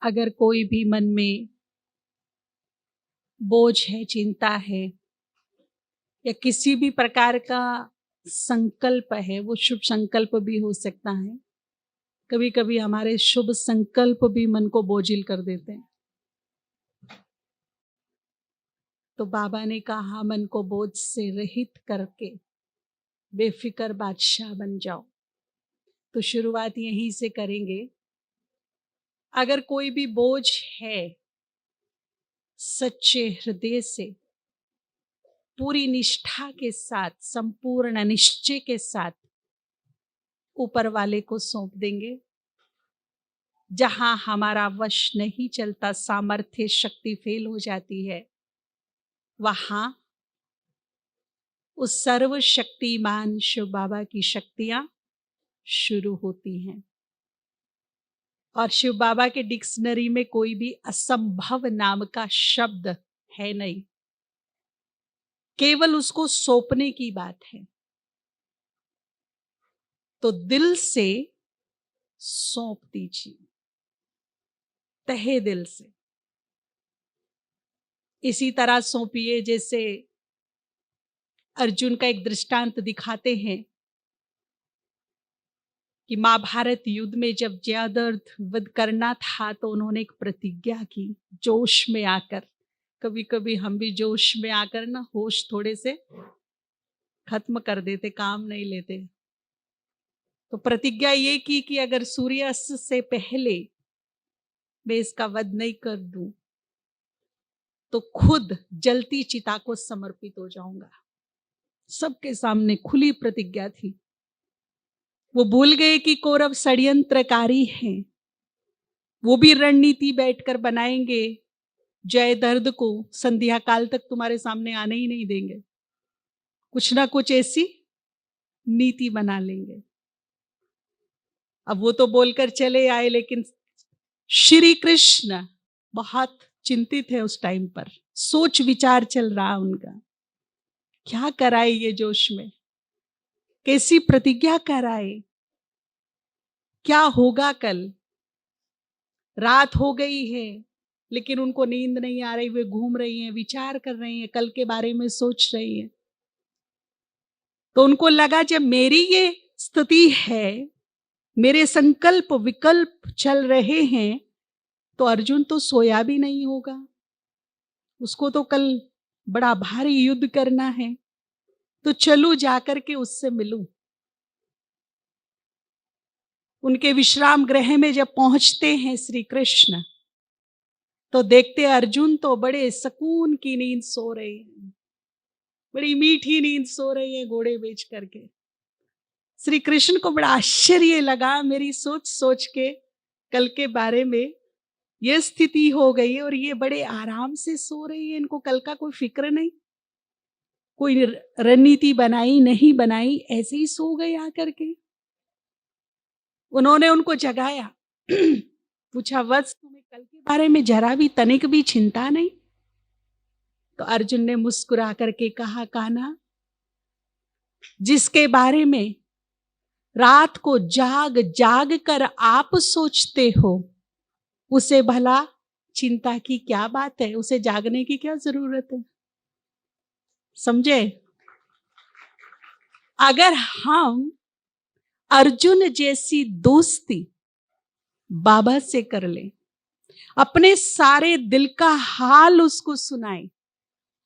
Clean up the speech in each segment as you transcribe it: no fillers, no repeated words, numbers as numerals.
अगर कोई भी मन में बोझ है, चिंता है या किसी भी प्रकार का संकल्प है, वो शुभ संकल्प भी हो सकता है। कभी कभी हमारे शुभ संकल्प भी मन को बोझिल कर देते हैं। तो बाबा ने कहा मन को बोझ से रहित करके बेफिक्र बादशाह बन जाओ। तो शुरुआत यहीं से करेंगे। अगर कोई भी बोझ है, सच्चे हृदय से, पूरी निष्ठा के साथ, संपूर्ण निश्चय के साथ ऊपर वाले को सौंप देंगे। जहां हमारा वश नहीं चलता, सामर्थ्य शक्ति फेल हो जाती है, वहां उस सर्वशक्तिमान शिव बाबा की शक्तियां शुरू होती हैं। और शिव बाबा के डिक्शनरी में कोई भी असंभव नाम का शब्द है नहीं, केवल उसको सौंपने की बात है। तो दिल से सौंप दीजिए, तहे दिल से। इसी तरह सौंपिए जैसे अर्जुन का एक दृष्टांत दिखाते हैं कि महाभारत युद्ध में जब जयाद्रथ वध करना था तो उन्होंने एक प्रतिज्ञा की जोश में आकर। कभी कभी हम भी जोश में आकर ना होश थोड़े से खत्म कर देते, काम नहीं लेते। तो प्रतिज्ञा ये की कि अगर सूर्यास्त से पहले मैं इसका वध नहीं कर दूं तो खुद जलती चिता को समर्पित हो जाऊंगा। सबके सामने खुली प्रतिज्ञा थी। वो भूल गए कि कौरव षड्यंत्रकारी हैं। वो भी रणनीति बैठकर बनाएंगे, जयद्रथ को संध्या काल तक तुम्हारे सामने आने ही नहीं देंगे। कुछ ना कुछ ऐसी नीति बना लेंगे। अब वो तो बोलकर चले आए, लेकिन श्री कृष्ण बहुत चिंतित है उस टाइम पर। सोच विचार चल रहा उनका, क्या कराए ये जोश में, कैसी प्रतिज्ञा कराए, क्या होगा कल। रात हो गई है लेकिन उनको नींद नहीं आ रही, वे घूम रही हैं, विचार कर रही हैं, कल के बारे में सोच रही हैं। तो उनको लगा जब मेरी ये स्थिति है, मेरे संकल्प विकल्प चल रहे हैं, तो अर्जुन तो सोया भी नहीं होगा, उसको तो कल बड़ा भारी युद्ध करना है। तो चलूं जाकर के उससे मिलूं। उनके विश्राम गृह में जब पहुंचते हैं श्री कृष्ण, तो देखते अर्जुन तो बड़े सुकून की नींद सो रहे हैं, बड़ी मीठी नींद सो रही है घोड़े बेच करके। श्री कृष्ण को बड़ा आश्चर्य लगा, मेरी सोच सोच के कल के बारे में यह स्थिति हो गई और ये बड़े आराम से सो रही है, इनको कल का कोई फिक्र नहीं, कोई रणनीति बनाई नहीं बनाई, ऐसे ही सो गए आकर के। उन्होंने उनको जगाया, पूछा वत्स तुम्हें कल के बारे में जरा भी तनिक भी चिंता नहीं? तो अर्जुन ने मुस्कुरा करके कहा, कान्हा जिसके बारे में रात को जाग जाग कर आप सोचते हो, उसे भला चिंता की क्या बात है, उसे जागने की क्या जरूरत है? समझे? अगर हम अर्जुन जैसी दोस्ती बाबा से कर ले, अपने सारे दिल का हाल उसको सुनाए,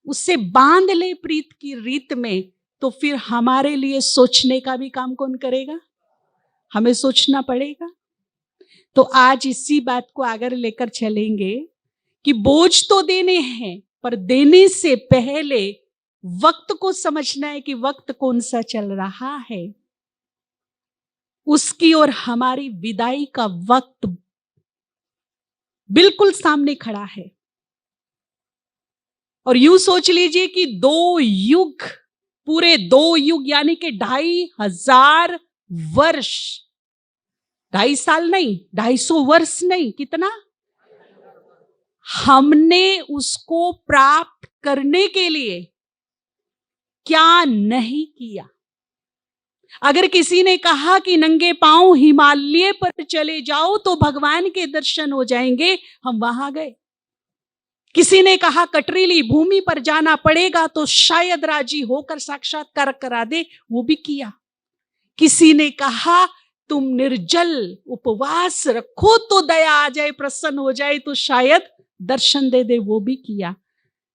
उससे बांध ले प्रीत की रीत में, तो फिर हमारे लिए सोचने का भी काम कौन करेगा? हमें सोचना पड़ेगा। तो आज इसी बात को आगे लेकर चलेंगे कि बोझ तो देने हैं, पर देने से पहले वक्त को समझना है कि वक्त कौन सा चल रहा है। उसकी और हमारी विदाई का वक्त बिल्कुल सामने खड़ा है। और यूं सोच लीजिए कि 2 युग, पूरे 2 युग यानी कि 2500 वर्ष, 2.5 साल नहीं, 250 वर्ष नहीं, कितना हमने उसको प्राप्त करने के लिए क्या नहीं किया। अगर किसी ने कहा कि नंगे पांव हिमालय पर चले जाओ तो भगवान के दर्शन हो जाएंगे, हम वहां गए। किसी ने कहा कटरीली भूमि पर जाना पड़ेगा तो शायद राजी होकर साक्षात्कार करा दे, वो भी किया। किसी ने कहा तुम निर्जल उपवास रखो तो दया आ जाए, प्रसन्न हो जाए तो शायद दर्शन दे दे, वो भी किया।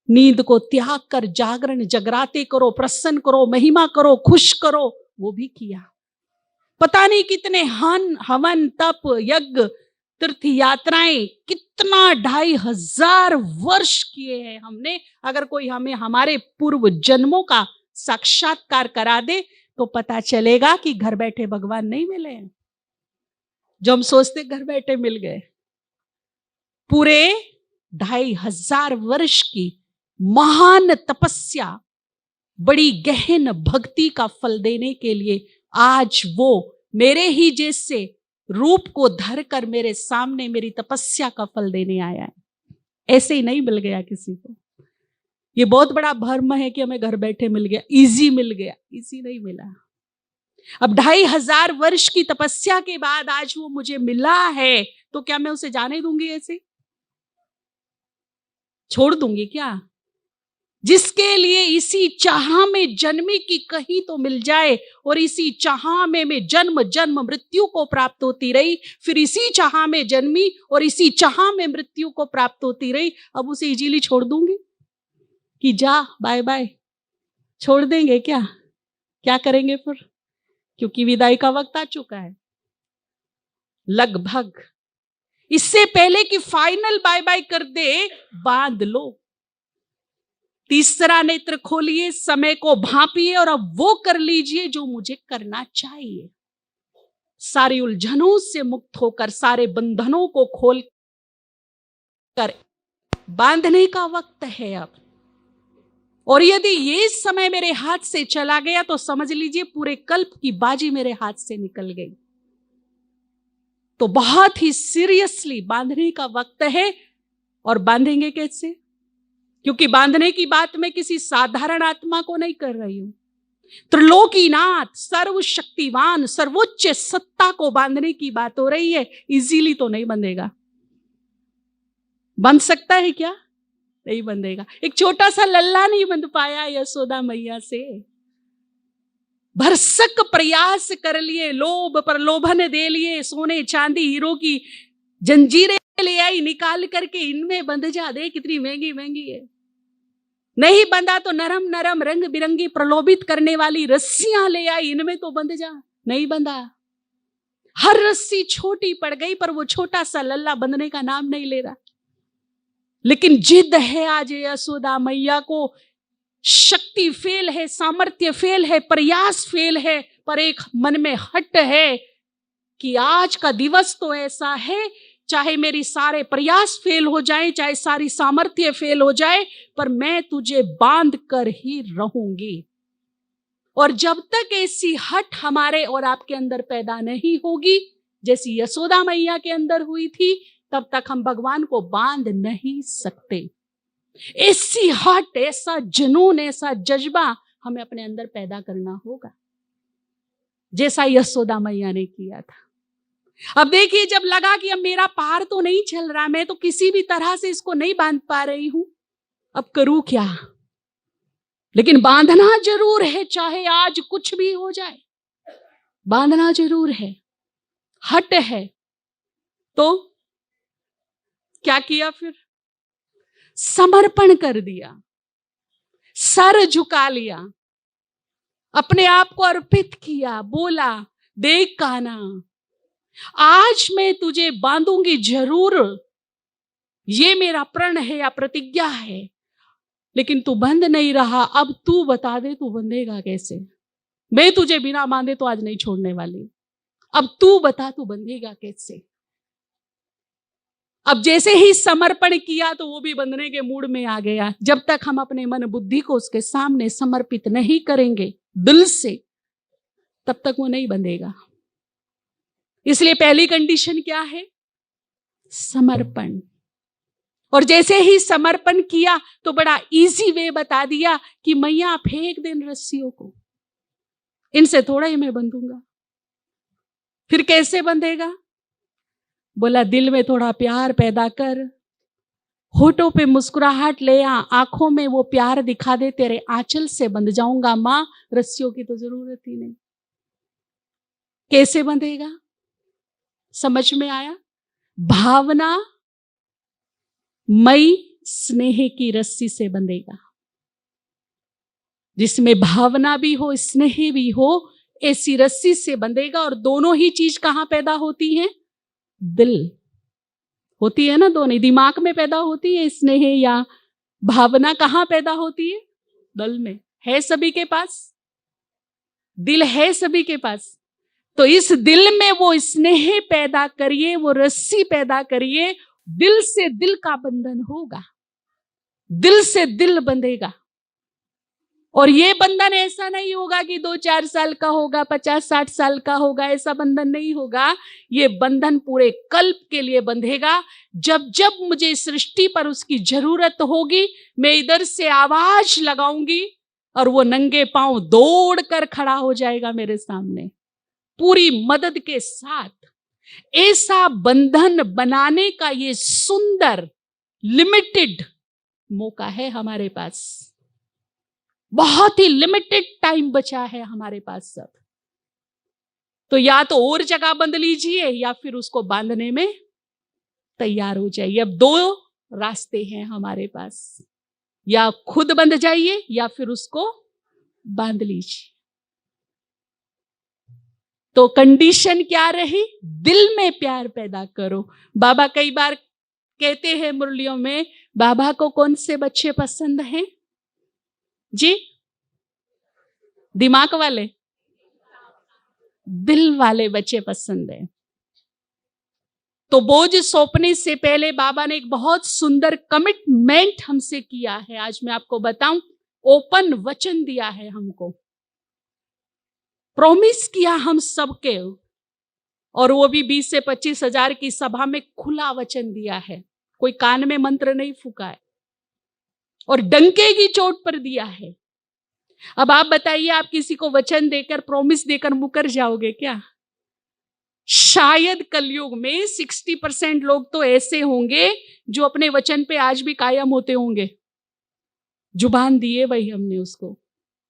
नींद को त्याग कर जागरण जगराते करो, प्रसन्न करो, महिमा करो, खुश करो, वो भी किया। पता नहीं कितने हवन तप यज्ञ तीर्थ यात्राएं, कितना 2500 वर्ष किए हैं हमने। अगर कोई हमें हमारे पूर्व जन्मों का साक्षात्कार करा दे तो पता चलेगा कि घर बैठे भगवान नहीं मिले हैं। जो हम सोचते घर बैठे मिल गए, पूरे 2500 वर्ष की महान तपस्या, बड़ी गहन भक्ति का फल देने के लिए आज वो मेरे ही जैसे रूप को धरकर मेरे सामने मेरी तपस्या का फल देने आया है। ऐसे ही नहीं मिल गया किसी को। ये बहुत बड़ा भ्रम है कि हमें घर बैठे मिल गया, इजी मिल गया, इजी नहीं मिला। अब 2500 वर्ष की तपस्या के बाद आज वो मुझे मिला है, तो क्या मैं उसे जाने दूंगी? ऐसे छोड़ दूंगी क्या? जिसके लिए इसी चाह में जन्मी कि कहीं तो मिल जाए, और इसी चाह में मैं जन्म जन्म मृत्यु को प्राप्त होती रही, फिर इसी चाह में जन्मी और इसी चाह में मृत्यु को प्राप्त होती रही, अब उसे इजीली छोड़ दूंगी कि जा बाय बाय? छोड़ देंगे क्या? क्या करेंगे फिर? क्योंकि विदाई का वक्त आ चुका है लगभग। इससे पहले कि फाइनल बाय बाय कर दे, बांध लो। तीसरा नेत्र खोलिए, समय को भांपिए और अब वो कर लीजिए जो मुझे करना चाहिए। सारी उलझनों से मुक्त होकर, सारे बंधनों को खोल कर बांधने का वक्त है अब। और यदि ये समय मेरे हाथ से चला गया तो समझ लीजिए पूरे कल्प की बाजी मेरे हाथ से निकल गई। तो बहुत ही सीरियसली बांधने का वक्त है। और बांधेंगे कैसे? क्योंकि बांधने की बात मैं किसी साधारण आत्मा को नहीं कर रही हूं। त्रिलोकीनाथ, सर्वशक्तिवान, सर्वोच्च सत्ता को बांधने की बात हो रही है। इजीली तो नहीं बंधेगा। बंध सकता है क्या? नहीं बंधेगा। एक छोटा सा लल्ला नहीं बंध पाया यशोदा मैया से। भरसक प्रयास कर लिए, लोभ प्रलोभन दे लिए, सोने चांदी हीरो की जंजीरें ले आई निकाल करके, इनमें बंध जा, दे कितनी महंगी महंगी है। नहीं बंधा तो नरम नरम रंग बिरंगी प्रलोभित करने वाली रस्सियां ले आई, इनमें तो बंध जा। नहीं बंधा। हर रस्सी छोटी पड़ गई, पर वो छोटा सा लल्ला बंधने का नाम नहीं ले रहा। लेकिन जिद है आज यशोदा मैया को। शक्ति फेल है, सामर्थ्य फेल है, प्रयास फेल है, पर एक मन में हट है कि आज का दिवस तो ऐसा है, चाहे मेरी सारे प्रयास फेल हो जाए, चाहे सारी सामर्थ्य फेल हो जाए, पर मैं तुझे बांध कर ही रहूंगी। और जब तक ऐसी हट हमारे और आपके अंदर पैदा नहीं होगी, जैसी यशोदा मैया के अंदर हुई थी, तब तक हम भगवान को बांध नहीं सकते। ऐसी हट, ऐसा जुनून, ऐसा जज्बा हमें अपने अंदर पैदा करना होगा, जैसा यशोदा मैया ने किया था। अब देखिए, जब लगा कि अब मेरा पार तो नहीं चल रहा, मैं तो किसी भी तरह से इसको नहीं बांध पा रही हूं, अब करूं क्या? लेकिन बांधना जरूर है, चाहे आज कुछ भी हो जाए, बांधना जरूर है। हट है तो क्या किया फिर? समर्पण कर दिया, सर झुका लिया, अपने आप को अर्पित किया, बोला देख कान्हा, आज मैं तुझे बांधूंगी जरूर, ये मेरा प्रण है या प्रतिज्ञा है, लेकिन तू बंध नहीं रहा। अब तू बता दे, तू बंधेगा कैसे? मैं तुझे बिना बांधे तो आज नहीं छोड़ने वाली। अब तू बता, तू बंधेगा कैसे? अब जैसे ही समर्पण किया तो वो भी बंधने के मूड में आ गया। जब तक हम अपने मन बुद्धि को उसके सामने समर्पित नहीं करेंगे दिल से, तब तक वो नहीं बंधेगा। इसलिए पहली कंडीशन क्या है? समर्पण। और जैसे ही समर्पण किया तो बड़ा इजी वे बता दिया कि मैया फेंक देन रस्सियों को, इनसे थोड़ा ही मैं बंधूंगा। फिर कैसे बंधेगा? बोला दिल में थोड़ा प्यार पैदा कर, होठों पे मुस्कुराहट ले आ, आंखों में वो प्यार दिखा दे, तेरे आंचल से बंध जाऊंगा मां, रस्सियों की तो जरूरत ही नहीं। कैसे बंधेगा? समझ में आया? भावना मई स्नेह की रस्सी से बंधेगा, जिसमें भावना भी हो स्नेह भी हो, ऐसी रस्सी से बंधेगा। और दोनों ही चीज कहां पैदा होती हैं? दिल होती है ना, दोनों दिमाग में पैदा होती है स्नेह या भावना। कहां पैदा होती है? दिल में। है सभी के पास दिल, है सभी के पास। तो इस दिल में वो स्नेह पैदा करिए, वो रस्सी पैदा करिए, दिल से दिल का बंधन होगा, दिल से दिल बंधेगा। और ये बंधन ऐसा नहीं होगा कि 2-4 साल का होगा, 50-60 साल का होगा, ऐसा बंधन नहीं होगा। ये बंधन पूरे कल्प के लिए बंधेगा। जब जब मुझे सृष्टि पर उसकी जरूरत होगी, मैं इधर से आवाज लगाऊंगी और वो नंगे पांव दौड़ कर खड़ा हो जाएगा मेरे सामने, पूरी मदद के साथ। ऐसा बंधन बनाने का ये सुंदर लिमिटेड मौका है हमारे पास। बहुत ही लिमिटेड टाइम बचा है हमारे पास सब। तो या तो और जगह बंध लीजिए या फिर उसको बांधने में तैयार हो जाइए। अब 2 रास्ते हैं हमारे पास, या खुद बंध जाइए या फिर उसको बांध लीजिए। तो कंडीशन क्या रही? दिल में प्यार पैदा करो। बाबा कई बार कहते हैं मुरलियों में, बाबा को कौन से बच्चे पसंद हैं जी? दिमाग वाले, दिल वाले बच्चे पसंद है। तो बोझ सौंपने से पहले बाबा ने एक बहुत सुंदर कमिटमेंट हमसे किया है। आज मैं आपको बताऊं, ओपन वचन दिया है हमको, प्रॉमिस किया हम सबके, और वो भी 20 से 25 हजार की सभा में खुला वचन दिया है। कोई कान में मंत्र नहीं फूका है और डंके की चोट पर दिया है। अब आप बताइए, आप किसी को वचन देकर, प्रॉमिस देकर मुकर जाओगे क्या? शायद कलयुग में 60% लोग तो ऐसे होंगे जो अपने वचन पे आज भी कायम होते होंगे। जुबान दिए भाई हमने उसको,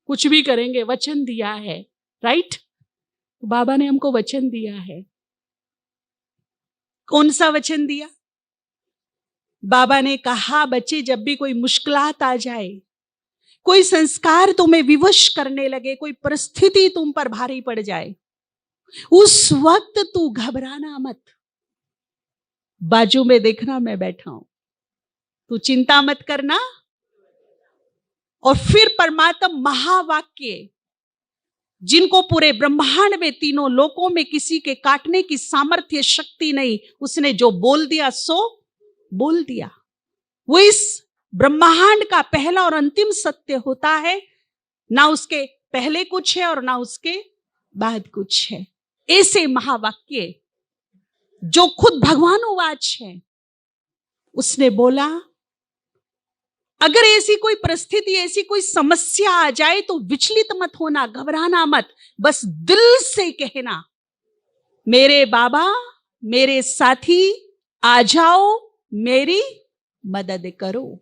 कुछ भी करेंगे, वचन दिया है, राइट? बाबा ने हमको वचन दिया है। कौन सा वचन दिया? बाबा ने कहा, बच्चे जब भी कोई मुश्किलात आ जाए, कोई संस्कार तुम्हें विवश करने लगे, कोई परिस्थिति तुम पर भारी पड़ जाए, उस वक्त तू घबराना मत। बाजू में देखना मैं बैठा हूं, तू चिंता मत करना। और फिर परमात्मा महावाक्य, जिनको पूरे ब्रह्मांड में, तीनों लोकों में किसी के काटने की सामर्थ्य शक्ति नहीं, उसने जो बोल दिया सो बोल दिया। वो इस ब्रह्मांड का पहला और अंतिम सत्य होता है। ना उसके पहले कुछ है और ना उसके बाद कुछ है। ऐसे महावाक्य जो खुद भगवान उवाच है, उसने बोला, अगर ऐसी कोई परिस्थिति, ऐसी कोई समस्या आ जाए तो विचलित मत होना, घबराना मत, बस दिल से कहना, मेरे बाबा, मेरे साथी, आ जाओ, मेरी मदद करो।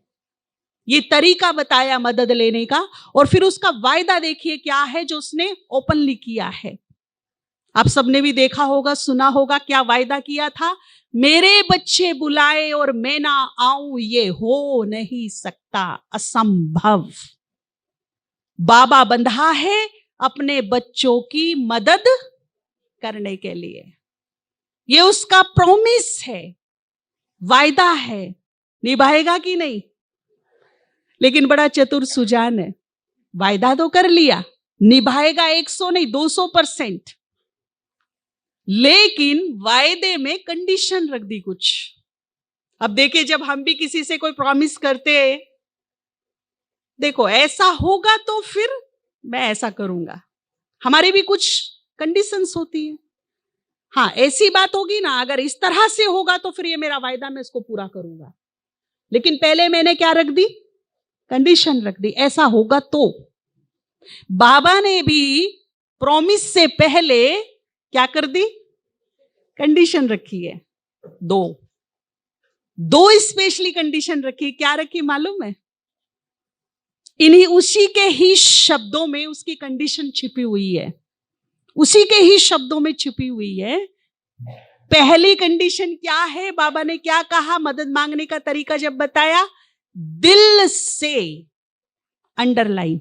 ये तरीका बताया मदद लेने का। और फिर उसका वायदा देखिए क्या है जो उसने ओपनली किया है। आप सबने भी देखा होगा, सुना होगा, क्या वायदा किया था? मेरे बच्चे बुलाए और मैं ना आऊं, ये हो नहीं सकता, असंभव। बाबा बंधा है अपने बच्चों की मदद करने के लिए। ये उसका प्रॉमिस है, वायदा है। निभाएगा कि नहीं? लेकिन बड़ा चतुर सुजान है, वायदा तो कर लिया, निभाएगा 100 नहीं 200%, लेकिन वायदे में कंडीशन रख दी कुछ। अब देखिए, जब हम भी किसी से कोई प्रॉमिस करते हैं, देखो ऐसा होगा तो फिर मैं ऐसा करूंगा, हमारी भी कुछ कंडीशंस होती है। हाँ, ऐसी बात होगी ना, अगर इस तरह से होगा तो फिर ये मेरा वायदा, मैं इसको पूरा करूंगा। लेकिन पहले मैंने क्या रख दी? कंडीशन रख दी, ऐसा होगा तो। बाबा ने भी प्रॉमिस से पहले क्या कर दी? कंडीशन रखी है। दो स्पेशली कंडीशन रखी। क्या रखी मालूम है? इन्हीं उसी के ही शब्दों में उसकी कंडीशन छिपी हुई है, उसी के ही शब्दों में छिपी हुई है। पहली कंडीशन क्या है? बाबा ने क्या कहा? मदद मांगने का तरीका जब बताया, दिल से, अंडरलाइन,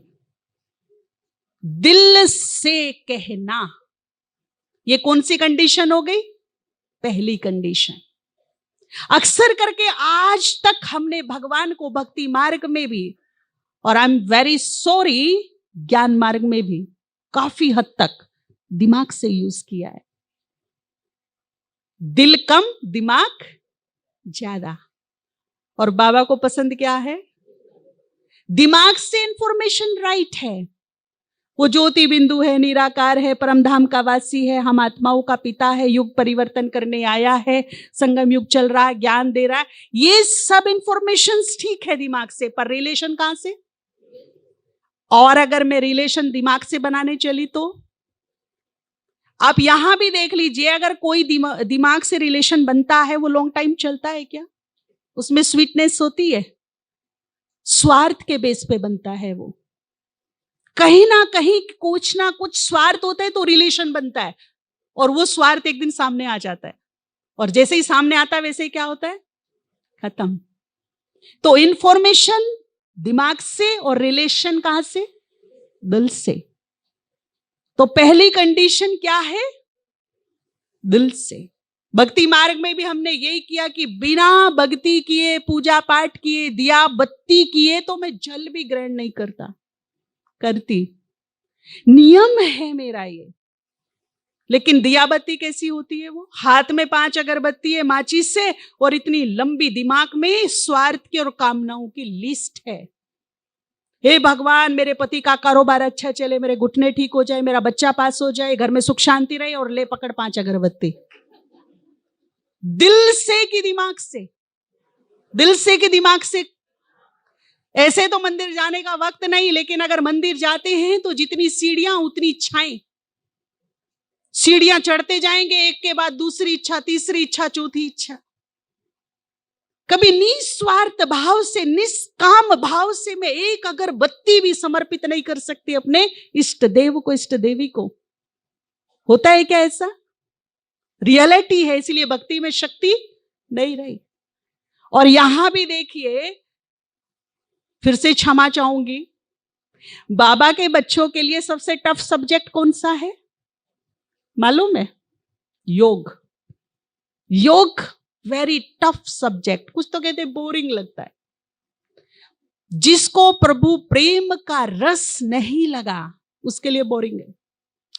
दिल से कहना। ये कौन सी कंडीशन हो गई? पहली कंडीशन। अक्सर करके आज तक हमने भगवान को भक्ति मार्ग में भी, और आई एम वेरी सॉरी, ज्ञान मार्ग में भी काफी हद तक दिमाग से यूज किया है। दिल कम, दिमाग ज्यादा। और बाबा को पसंद क्या है? दिमाग से इंफॉर्मेशन राइट है। वो ज्योति बिंदु है, निराकार है, परमधाम का वासी है, हम आत्माओं का पिता है, युग परिवर्तन करने आया है, संगम युग चल रहा है, ज्ञान दे रहा है। ये सब इंफॉर्मेशन ठीक है दिमाग से, पर रिलेशन कहां से? और अगर मैं रिलेशन दिमाग से बनाने चली तो आप यहां भी देख लीजिए, अगर कोई दिमाग से रिलेशन बनता है, वो लॉन्ग टाइम चलता है क्या? उसमें स्वीटनेस होती है? स्वार्थ के बेस पे बनता है वो। कहीं ना कहीं कुछ ना कुछ स्वार्थ होता है तो रिलेशन बनता है, और वो स्वार्थ एक दिन सामने आ जाता है, और जैसे ही सामने आता है वैसे ही क्या होता है? खत्म। तो इंफॉर्मेशन दिमाग से और रिलेशन कहां से? दिल से। तो पहली कंडीशन क्या है? दिल से। भक्ति मार्ग में भी हमने यही किया कि बिना भक्ति किए, पूजा पाठ किए, दिया बत्ती किए तो मैं जल भी ग्रहण नहीं करती। नियम है मेरा ये। लेकिन दिया बत्ती कैसी होती है? वो हाथ में 5 अगरबत्ती है माचिस से, और इतनी लंबी दिमाग में स्वार्थ की और कामनाओं की लिस्ट है। हे भगवान, मेरे पति का कारोबार अच्छा चले, मेरे घुटने ठीक हो जाए, मेरा बच्चा पास हो जाए, घर में सुख शांति रहे, और ले पकड़ 5 अगरबत्ती। दिल से कि दिमाग से? दिल से कि दिमाग से? ऐसे तो मंदिर जाने का वक्त नहीं, लेकिन अगर मंदिर जाते हैं तो जितनी सीढ़ियां उतनी इच्छाएं। सीढ़ियां चढ़ते जाएंगे, एक के बाद दूसरी इच्छा, तीसरी इच्छा, चौथी इच्छा। कभी निस्वार्थ भाव से, निष्काम भाव से मैं एक अगरबत्ती भी समर्पित नहीं कर सकती अपने इष्ट देव को, इष्ट देवी को। होता है क्या ऐसा? रियलिटी है, इसलिए भक्ति में शक्ति नहीं रही। और यहां भी देखिए, फिर से क्षमा चाहूंगी, बाबा के बच्चों के लिए सबसे टफ सब्जेक्ट कौन सा है मालूम है? योग। योग वेरी टफ सब्जेक्ट। कुछ तो कहते बोरिंग लगता है। जिसको प्रभु प्रेम का रस नहीं लगा उसके लिए बोरिंग है,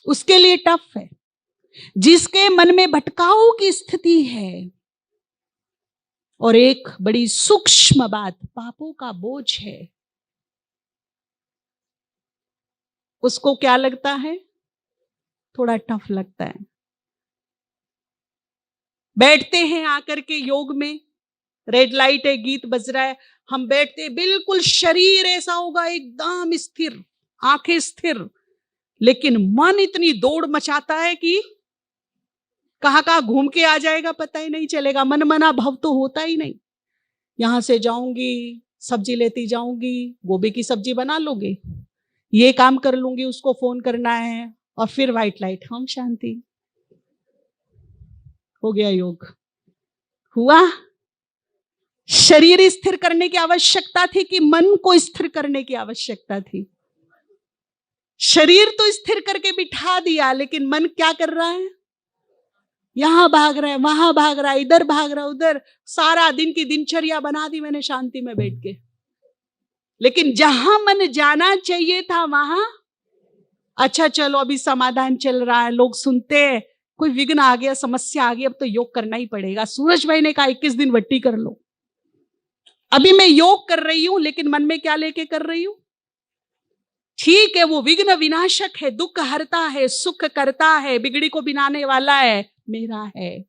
उसके लिए टफ है। जिसके मन में भटकाव की स्थिति है, और एक बड़ी सूक्ष्म बात, पापों का बोझ है, उसको क्या लगता है? थोड़ा टफ लगता है। बैठते हैं आकर के योग में, रेड लाइट है, गीत बज रहा है, हम बैठते, बिल्कुल शरीर ऐसा होगा एकदम स्थिर, आंखें स्थिर, लेकिन मन इतनी दौड़ मचाता है कि कहां कहां घूम के आ जाएगा पता ही नहीं चलेगा। मन मना भव तो होता ही नहीं। यहां से जाऊंगी, सब्जी लेती जाऊंगी, गोभी की सब्जी बना लोगे, ये काम कर लूंगी, उसको फोन करना है, और फिर व्हाइट लाइट, हम शांति। हो गया योग, हुआ। शरीर स्थिर करने की आवश्यकता थी कि मन को स्थिर करने की आवश्यकता थी? शरीर तो स्थिर करके बिठा दिया, लेकिन मन क्या कर रहा है? यहां भाग रहा है, वहां भाग रहा है, इधर भाग रहा है, उधर। सारा दिन की दिनचर्या बना दी मैंने शांति में बैठ के, लेकिन जहां मन जाना चाहिए था वहां, अच्छा चलो अभी समाधान चल रहा है, लोग सुनते हैं, कोई विघ्न आ गया, समस्या आ गई, अब तो योग करना ही पड़ेगा। सूरज भाई ने कहा 21 दिन वट्टी कर लो। अभी मैं योग कर रही हूं, लेकिन मन में क्या लेके कर रही हूं? ठीक है, वो विघ्न विनाशक है, दुख हरता है, सुख करता है, बिगड़ी को बिनाने वाला है, मेरा है।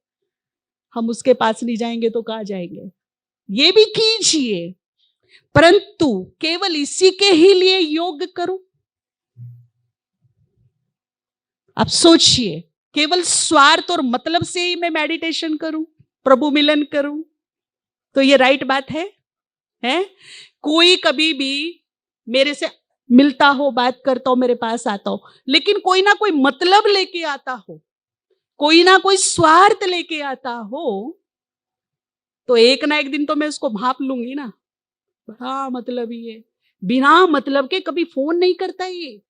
हम उसके पास नहीं जाएंगे तो कहां जाएंगे? ये भी कीजिए, परंतु केवल इसी के ही लिए योग करो। आप सोचिए, केवल स्वार्थ और मतलब से ही मैं मेडिटेशन करूं, प्रभु मिलन करूं, तो ये राइट बात है? कोई कभी भी मेरे से मिलता हो, बात करता हो, मेरे पास आता हो, लेकिन कोई ना कोई मतलब लेके आता हो, कोई ना कोई स्वार्थ लेके आता हो, तो एक ना एक दिन तो मैं उसको भांप लूंगी ना। बड़ा मतलब ही है, बिना मतलब के कभी फोन नहीं करता ये,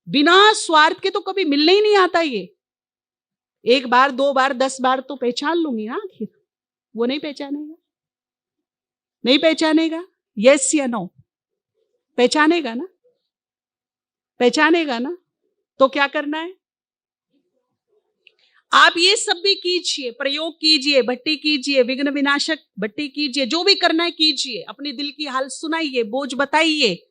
बिना स्वार्थ के तो कभी मिलने ही नहीं आता ये। एक बार, दो बार, 10 बार तो पहचान लूंगी ना आखिर। वो नहीं पहचानेगा? नहीं पहचानेगा? यस या नो? पहचानेगा ना? पहचानेगा ना? तो क्या करना है? आप ये सब भी कीजिए, प्रयोग कीजिए, भट्टी कीजिए, विघ्न विनाशक भट्टी कीजिए, जो भी करना है कीजिए, अपनी दिल की हाल सुनाइए, बोझ बताइए,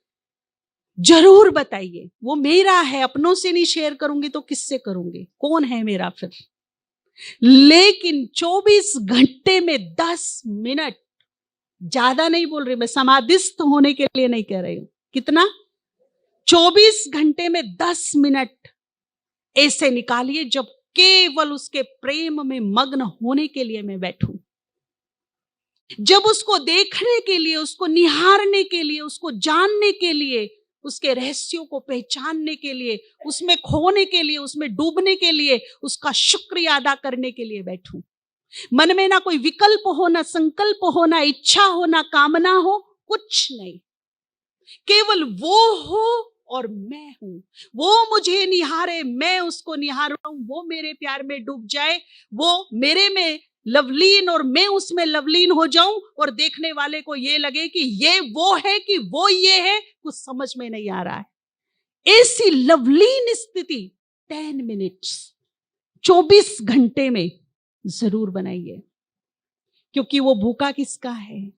जरूर बताइए। वो मेरा है, अपनों से नहीं शेयर करूंगी तो किससे करूंगी? कौन है मेरा फिर? लेकिन 24 घंटे में 10 मिनट, ज्यादा नहीं बोल रही मैं, समाधिस्थ होने के लिए नहीं कह रही हूं। कितना? 24 घंटे में 10 मिनट ऐसे निकालिए जब केवल उसके प्रेम में मग्न होने के लिए मैं बैठूं, जब उसको देखने के लिए, उसको निहारने के लिए, उसको जानने के लिए, उसके रहस्यों को पहचानने के लिए, उसमें खोने के लिए, उसमें डूबने के लिए, उसका शुक्रिया अदा करने के लिए बैठूं। मन में ना कोई विकल्प हो, ना संकल्प हो, ना इच्छा हो, ना कामना हो, कुछ नहीं, केवल वो हो और मैं हूं। वो मुझे निहारे, मैं उसको निहार रहा हूं, वो मेरे प्यार में डूब जाए, वो मेरे में लवलीन और मैं उसमें लवलीन हो जाऊं, और देखने वाले को ये लगे कि ये वो है कि वो ये है, कुछ समझ में नहीं आ रहा है। ऐसी लवलीन स्थिति 10 मिनट्स 24 घंटे में जरूर बनाइए, क्योंकि वो भूखा किसका है?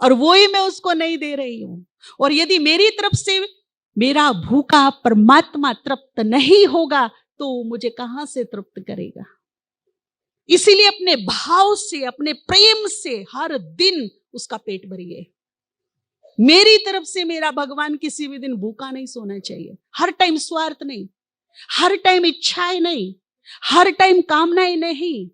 और वो ही मैं उसको नहीं दे रही हूं। और यदि मेरी तरफ से मेरा भूखा परमात्मा तृप्त नहीं होगा तो मुझे कहां से तृप्त करेगा? इसीलिए अपने भाव से, अपने प्रेम से हर दिन उसका पेट भरिए। मेरी तरफ से मेरा भगवान किसी भी दिन भूखा नहीं सोना चाहिए। हर टाइम स्वार्थ नहीं, हर टाइम इच्छाएं नहीं, हर टाइम कामनाएं नहीं।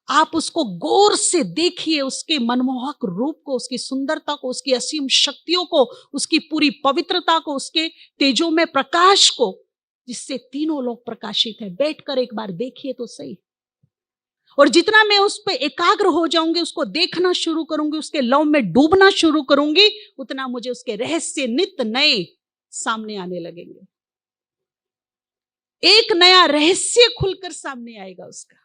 आप उसको गौर से देखिए, उसके मनमोहक रूप को, उसकी सुंदरता को, उसकी असीम शक्तियों को, उसकी पूरी पवित्रता को, उसके तेजो में प्रकाश को, जिससे तीनों लोग प्रकाशित है। बैठकर एक बार देखिए तो सही। और जितना मैं उस पर एकाग्र हो जाऊंगी, उसको देखना शुरू करूंगी, उसके लव में डूबना शुरू करूंगी, उतना मुझे उसके रहस्य नित्य नए सामने आने लगेंगे। एक नया रहस्य खुलकर सामने आएगा उसका,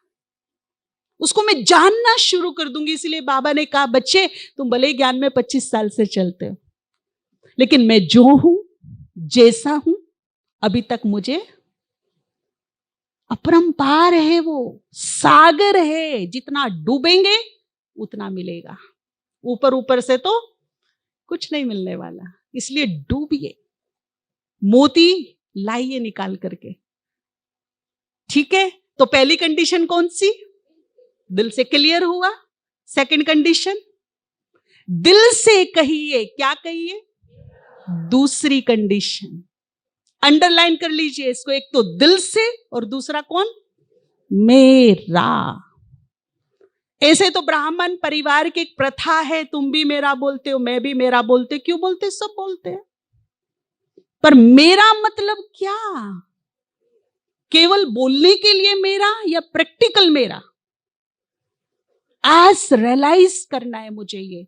उसको मैं जानना शुरू कर दूंगी। इसलिए बाबा ने कहा, बच्चे तुम भले ज्ञान में 25 साल से चलते हो, लेकिन मैं जो हूं, जैसा हूं, अभी तक मुझे अपरंपार है, वो सागर है, जितना डूबेंगे उतना मिलेगा। ऊपर ऊपर से तो कुछ नहीं मिलने वाला, इसलिए डूबिए, मोती लाइए निकाल करके। ठीक है? तो पहली कंडीशन कौन सी? दिल से क्लियर हुआ। सेकंड कंडीशन, दिल से कहिए। क्या कहिए? दूसरी कंडीशन अंडरलाइन कर लीजिए इसको, एक तो दिल से और दूसरा कौन? मेरा। ऐसे तो ब्राह्मण परिवार की एक प्रथा है, तुम भी मेरा बोलते हो, मैं भी मेरा बोलते। क्यों बोलते? सब बोलते हैं, पर मेरा मतलब क्या? केवल बोलने के लिए मेरा या प्रैक्टिकल मेरा? आज रियलाइज करना है मुझे ये,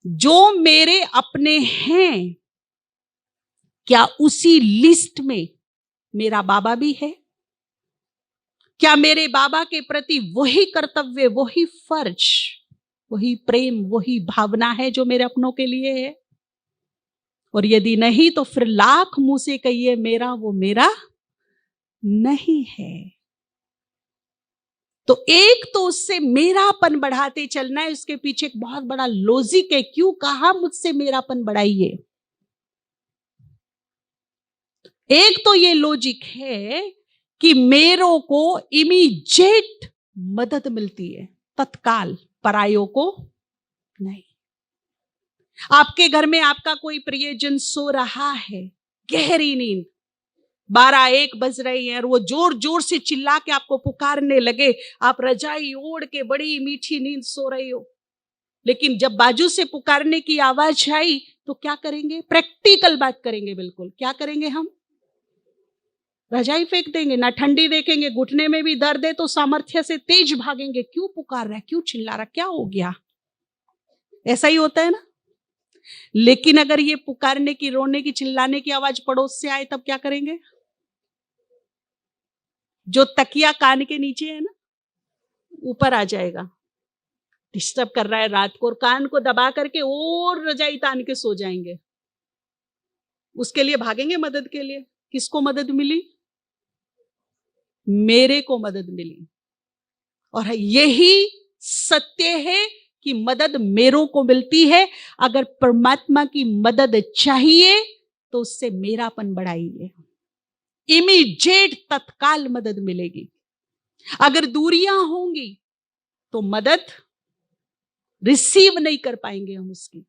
जो मेरे अपने हैं, क्या उसी लिस्ट में मेरा बाबा भी है? क्या मेरे बाबा के प्रति वही कर्तव्य, वही फर्ज, वही प्रेम, वही भावना है जो मेरे अपनों के लिए है? और यदि नहीं तो फिर लाख मुंह से कहिए मेरा, वो मेरा नहीं है। तो एक तो उससे मेरापन बढ़ाते चलना है, उसके पीछे एक बहुत बड़ा लॉजिक है। क्यों कहा मुझसे मेरापन बढ़ाइए? एक तो ये लॉजिक है कि मेरों को इमीडिएट मदद मिलती है, तत्काल, परायों को नहीं। आपके घर में आपका कोई प्रियजन सो रहा है, गहरी नींद, 12-1 बज रही है और वो जोर जोर से चिल्ला के आपको पुकारने लगे, आप रजाई ओढ़ के बड़ी मीठी नींद सो रही हो, लेकिन जब बाजू से पुकारने की आवाज आई तो क्या करेंगे? प्रैक्टिकल बात करेंगे, बिल्कुल क्या करेंगे? हम रजाई फेंक देंगे, ना ठंडी देखेंगे, घुटने में भी दर्द है तो सामर्थ्य से तेज भागेंगे, क्यों पुकार रहा है, क्यों चिल्ला रहा, क्या हो गया? ऐसा ही होता है ना। लेकिन अगर ये पुकारने की, रोने की, चिल्लाने की आवाज पड़ोस से आए तब क्या करेंगे? जो तकिया कान के नीचे है ना, ऊपर आ जाएगा, डिस्टर्ब कर रहा है रात को, और कान को दबा करके और रजाई तान के सो जाएंगे। उसके लिए भागेंगे मदद के लिए। किसको मदद मिली? मेरे को मदद मिली। और यही सत्य है कि मदद मेरों को मिलती है। अगर परमात्मा की मदद चाहिए तो उससे मेरापन बढ़ाइए, इमीडिएट तत्काल मदद मिलेगी। अगर दूरियां होंगी तो मदद रिसीव नहीं कर पाएंगे हम उसकी,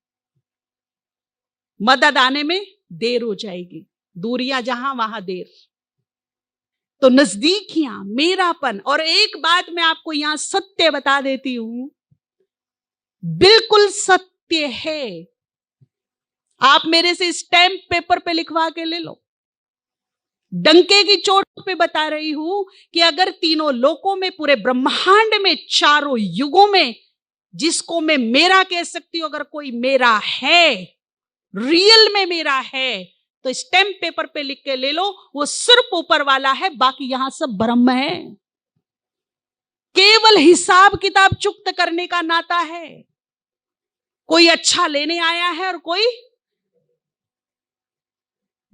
मदद आने में देर हो जाएगी। दूरियां जहां वहां देर, तो नजदीकियां, मेरापन। और एक बात मैं आपको यहां सत्य बता देती हूं, बिल्कुल सत्य है, आप मेरे से स्टैंप पेपर पे लिखवा के ले लो, डंके की चोट पे बता रही हूं कि अगर तीनों लोकों में, पूरे ब्रह्मांड में, चारों युगों में जिसको मैं मेरा कह सकती हूं, अगर कोई मेरा है, रियल में मेरा है, तो स्टैंप पेपर पे लिख के ले लो, वो सिर्फ ऊपर वाला है, बाकी यहां सब ब्रह्म है। केवल हिसाब किताब चुक्त करने का नाता है। कोई अच्छा लेने आया है और कोई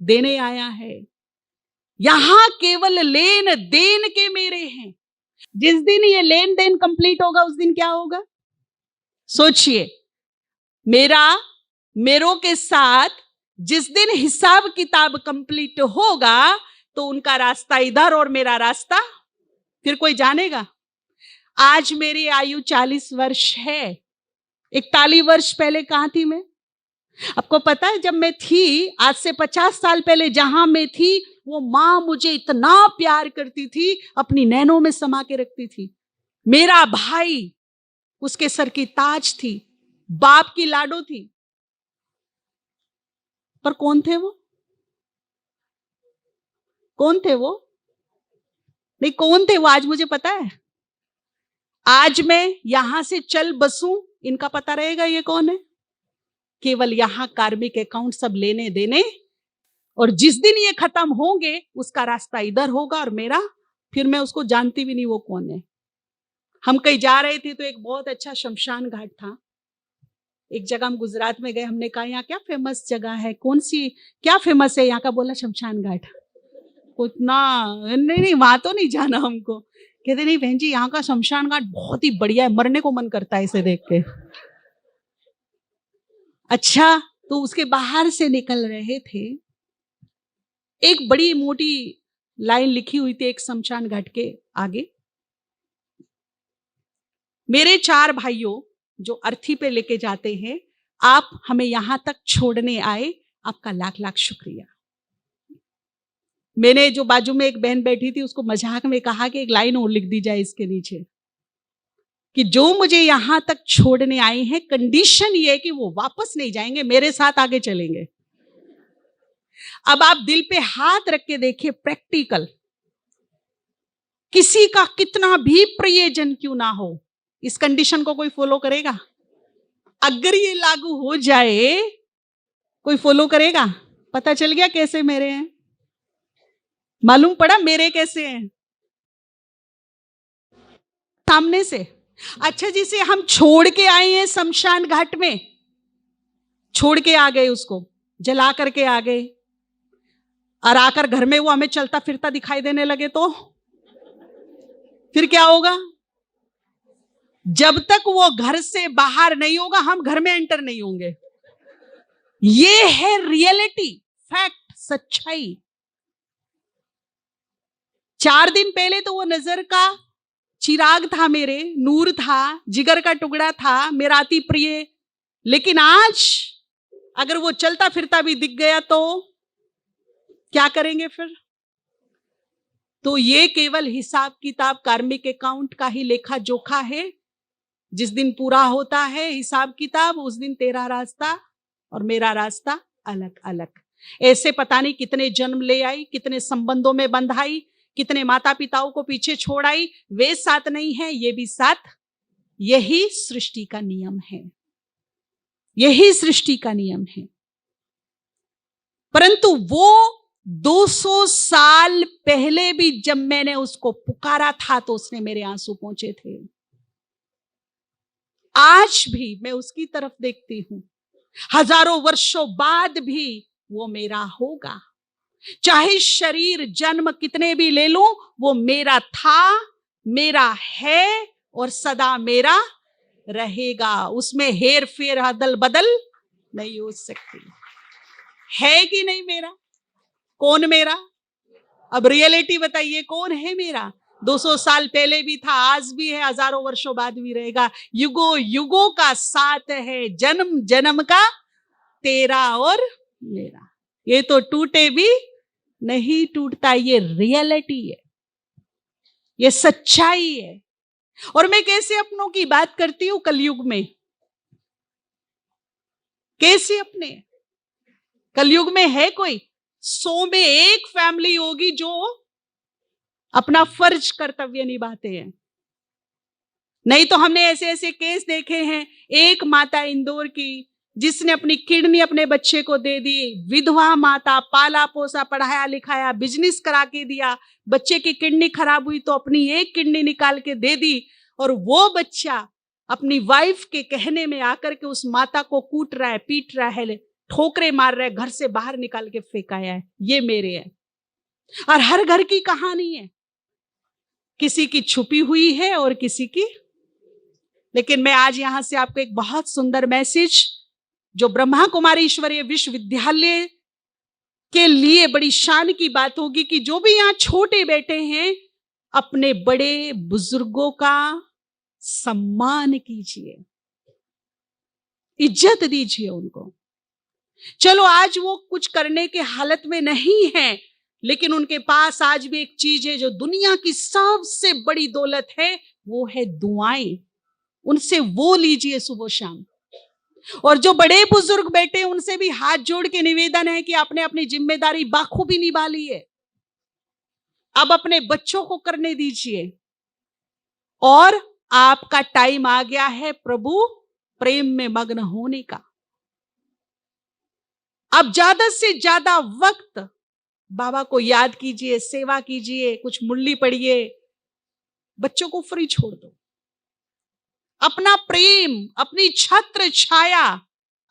देने आया है। यहां केवल लेन देन के मेरे हैं। जिस दिन ये लेन देन कंप्लीट होगा उस दिन क्या होगा? सोचिए, मेरों के साथ जिस दिन हिसाब किताब कंप्लीट होगा तो उनका रास्ता इधर और मेरा रास्ता, फिर कोई जानेगा? आज मेरी आयु 40 वर्ष है, 41 वर्ष पहले कहां थी मैं? आपको पता है, जब मैं थी, आज से 50 साल पहले जहां मैं थी, वो मां मुझे इतना प्यार करती थी, अपनी नैनों में समा के रखती थी। मेरा भाई, उसके सर की ताज थी, बाप की लाडो थी। पर कौन थे वो? कौन थे वो? नहीं, कौन थे वो? आज मुझे पता है। आज मैं यहां से चल बसूं, इनका पता रहेगा ये कौन है? केवल यहां कार्मिक अकाउंट सब लेने देने, और जिस दिन ये खत्म होंगे उसका रास्ता इधर होगा और मेरा, फिर मैं उसको जानती भी नहीं वो कौन है। हम कहीं जा रहे थे तो एक बहुत अच्छा शमशान घाट था। एक जगह हम गुजरात में गए, हमने कहा यहाँ क्या फेमस जगह है, कौन सी, क्या फेमस है यहाँ का? बोला शमशान घाट। उतना नहीं, वहां तो नहीं जाना हमको। कहते नहीं बहन जी, यहाँ का शमशान घाट बहुत ही बढ़िया है, मरने को मन करता है इसे देख के। अच्छा, तो उसके बाहर से निकल रहे थे, एक बड़ी मोटी लाइन लिखी हुई थी एक शमशान घाट के आगे। मेरे 4 भाइयों जो अर्थी पे लेके जाते हैं, आप हमें यहां तक छोड़ने आए, आपका लाख लाख शुक्रिया। मैंने जो बाजू में एक बहन बैठी थी उसको मजाक में कहा कि एक लाइन और लिख दी जाए इसके नीचे, कि जो मुझे यहां तक छोड़ने आए हैं, कंडीशन ये है कि वो वापस नहीं जाएंगे, मेरे साथ आगे चलेंगे। अब आप दिल पे हाथ रख के देखिए, प्रैक्टिकल, किसी का कितना भी प्रियजन क्यों ना हो, इस कंडीशन को कोई फॉलो करेगा? अगर ये लागू हो जाए, कोई फॉलो करेगा? पता चल गया कैसे मेरे हैं, मालूम पड़ा मेरे कैसे हैं, सामने से। अच्छा, जिसे हम छोड़ के आए हैं शमशान घाट में, छोड़ के आ गए, उसको जला करके आ गए, और आकर घर में वो हमें चलता फिरता दिखाई देने लगे तो फिर क्या होगा? जब तक वो घर से बाहर नहीं होगा, हम घर में एंटर नहीं होंगे। ये है रियलिटी, फैक्ट, सच्चाई। 4 दिन पहले तो वो नजर का चिराग था, मेरे नूर था, जिगर का टुकड़ा था, मेरा अति प्रिय। लेकिन आज अगर वो चलता फिरता भी दिख गया तो क्या करेंगे फिर? तो ये केवल हिसाब किताब, कार्मिक अकाउंट का ही लेखा जोखा है। जिस दिन पूरा होता है हिसाब किताब, उस दिन तेरा रास्ता और मेरा रास्ता अलग अलग। ऐसे पता नहीं कितने जन्म ले आई, कितने संबंधों में बंधाई, कितने माता पिताओं को पीछे छोड़ आई। वे साथ नहीं है, ये भी साथ। यही सृष्टि का नियम है, यही सृष्टि का नियम है। परंतु वो 200 साल पहले भी जब मैंने उसको पुकारा था तो उसने मेरे आंसू पोंछे थे। आज भी मैं उसकी तरफ देखती हूं, हजारों वर्षों बाद भी वो मेरा होगा। चाहे शरीर जन्म कितने भी ले लूं, वो मेरा था, मेरा है और सदा मेरा रहेगा। उसमें हेर फेर अदल बदल नहीं हो सकती। है कि नहीं मेरा? कौन मेरा? अब रियलिटी बताइए, कौन है मेरा? 200 साल पहले भी था, आज भी है, हजारों वर्षों बाद भी रहेगा। युगों युगों का साथ है, जन्म जन्म का तेरा और मेरा। ये तो टूटे भी नहीं टूटता, ये रियलिटी है, ये सच्चाई है। और मैं कैसे अपनों की बात करती हूं कलयुग में? कैसे अपने? कलयुग में है कोई? 100 में 1 फैमिली होगी जो अपना फर्ज कर्तव्य निभाते हैं। नहीं तो हमने ऐसे ऐसे केस देखे हैं। एक माता इंदौर की जिसने अपनी किडनी अपने बच्चे को दे दी, विधवा माता, पाला पोसा, पढ़ाया लिखाया, बिजनेस करा के दिया, बच्चे की किडनी खराब हुई तो अपनी एक किडनी निकाल के दे दी, और वो बच्चा अपनी वाइफ के कहने में आकर के उस माता को कूट रहा है, पीट रहा है, ठोकरे मार रहा है, घर से बाहर निकाल के फेंकाया है। ये मेरे है। और हर घर की कहानी है, किसी की छुपी हुई है और किसी की। लेकिन मैं आज यहां से आपको एक बहुत सुंदर मैसेज, जो ब्रह्मा कुमारी ईश्वरीय विश्वविद्यालय के लिए बड़ी शान की बात होगी, कि जो भी यहां छोटे बैठे हैं, अपने बड़े बुजुर्गों का सम्मान कीजिए, इज्जत दीजिए उनको। चलो आज वो कुछ करने के हालत में नहीं है, लेकिन उनके पास आज भी एक चीज है जो दुनिया की सबसे बड़ी दौलत है, वो है दुआएं। उनसे वो लीजिए सुबह शाम। और जो बड़े बुजुर्ग बैठे उनसे भी हाथ जोड़ के निवेदन है कि आपने अपनी जिम्मेदारी बाखूबी निभा ली है, अब अपने बच्चों को करने दीजिए। और आपका टाइम आ गया है प्रभु प्रेम में मग्न होने का। अब ज्यादा से ज्यादा वक्त बाबा को याद कीजिए, सेवा कीजिए, कुछ मुरली पढ़िए, बच्चों को फ्री छोड़ दो। अपना प्रेम, अपनी छत्र छाया,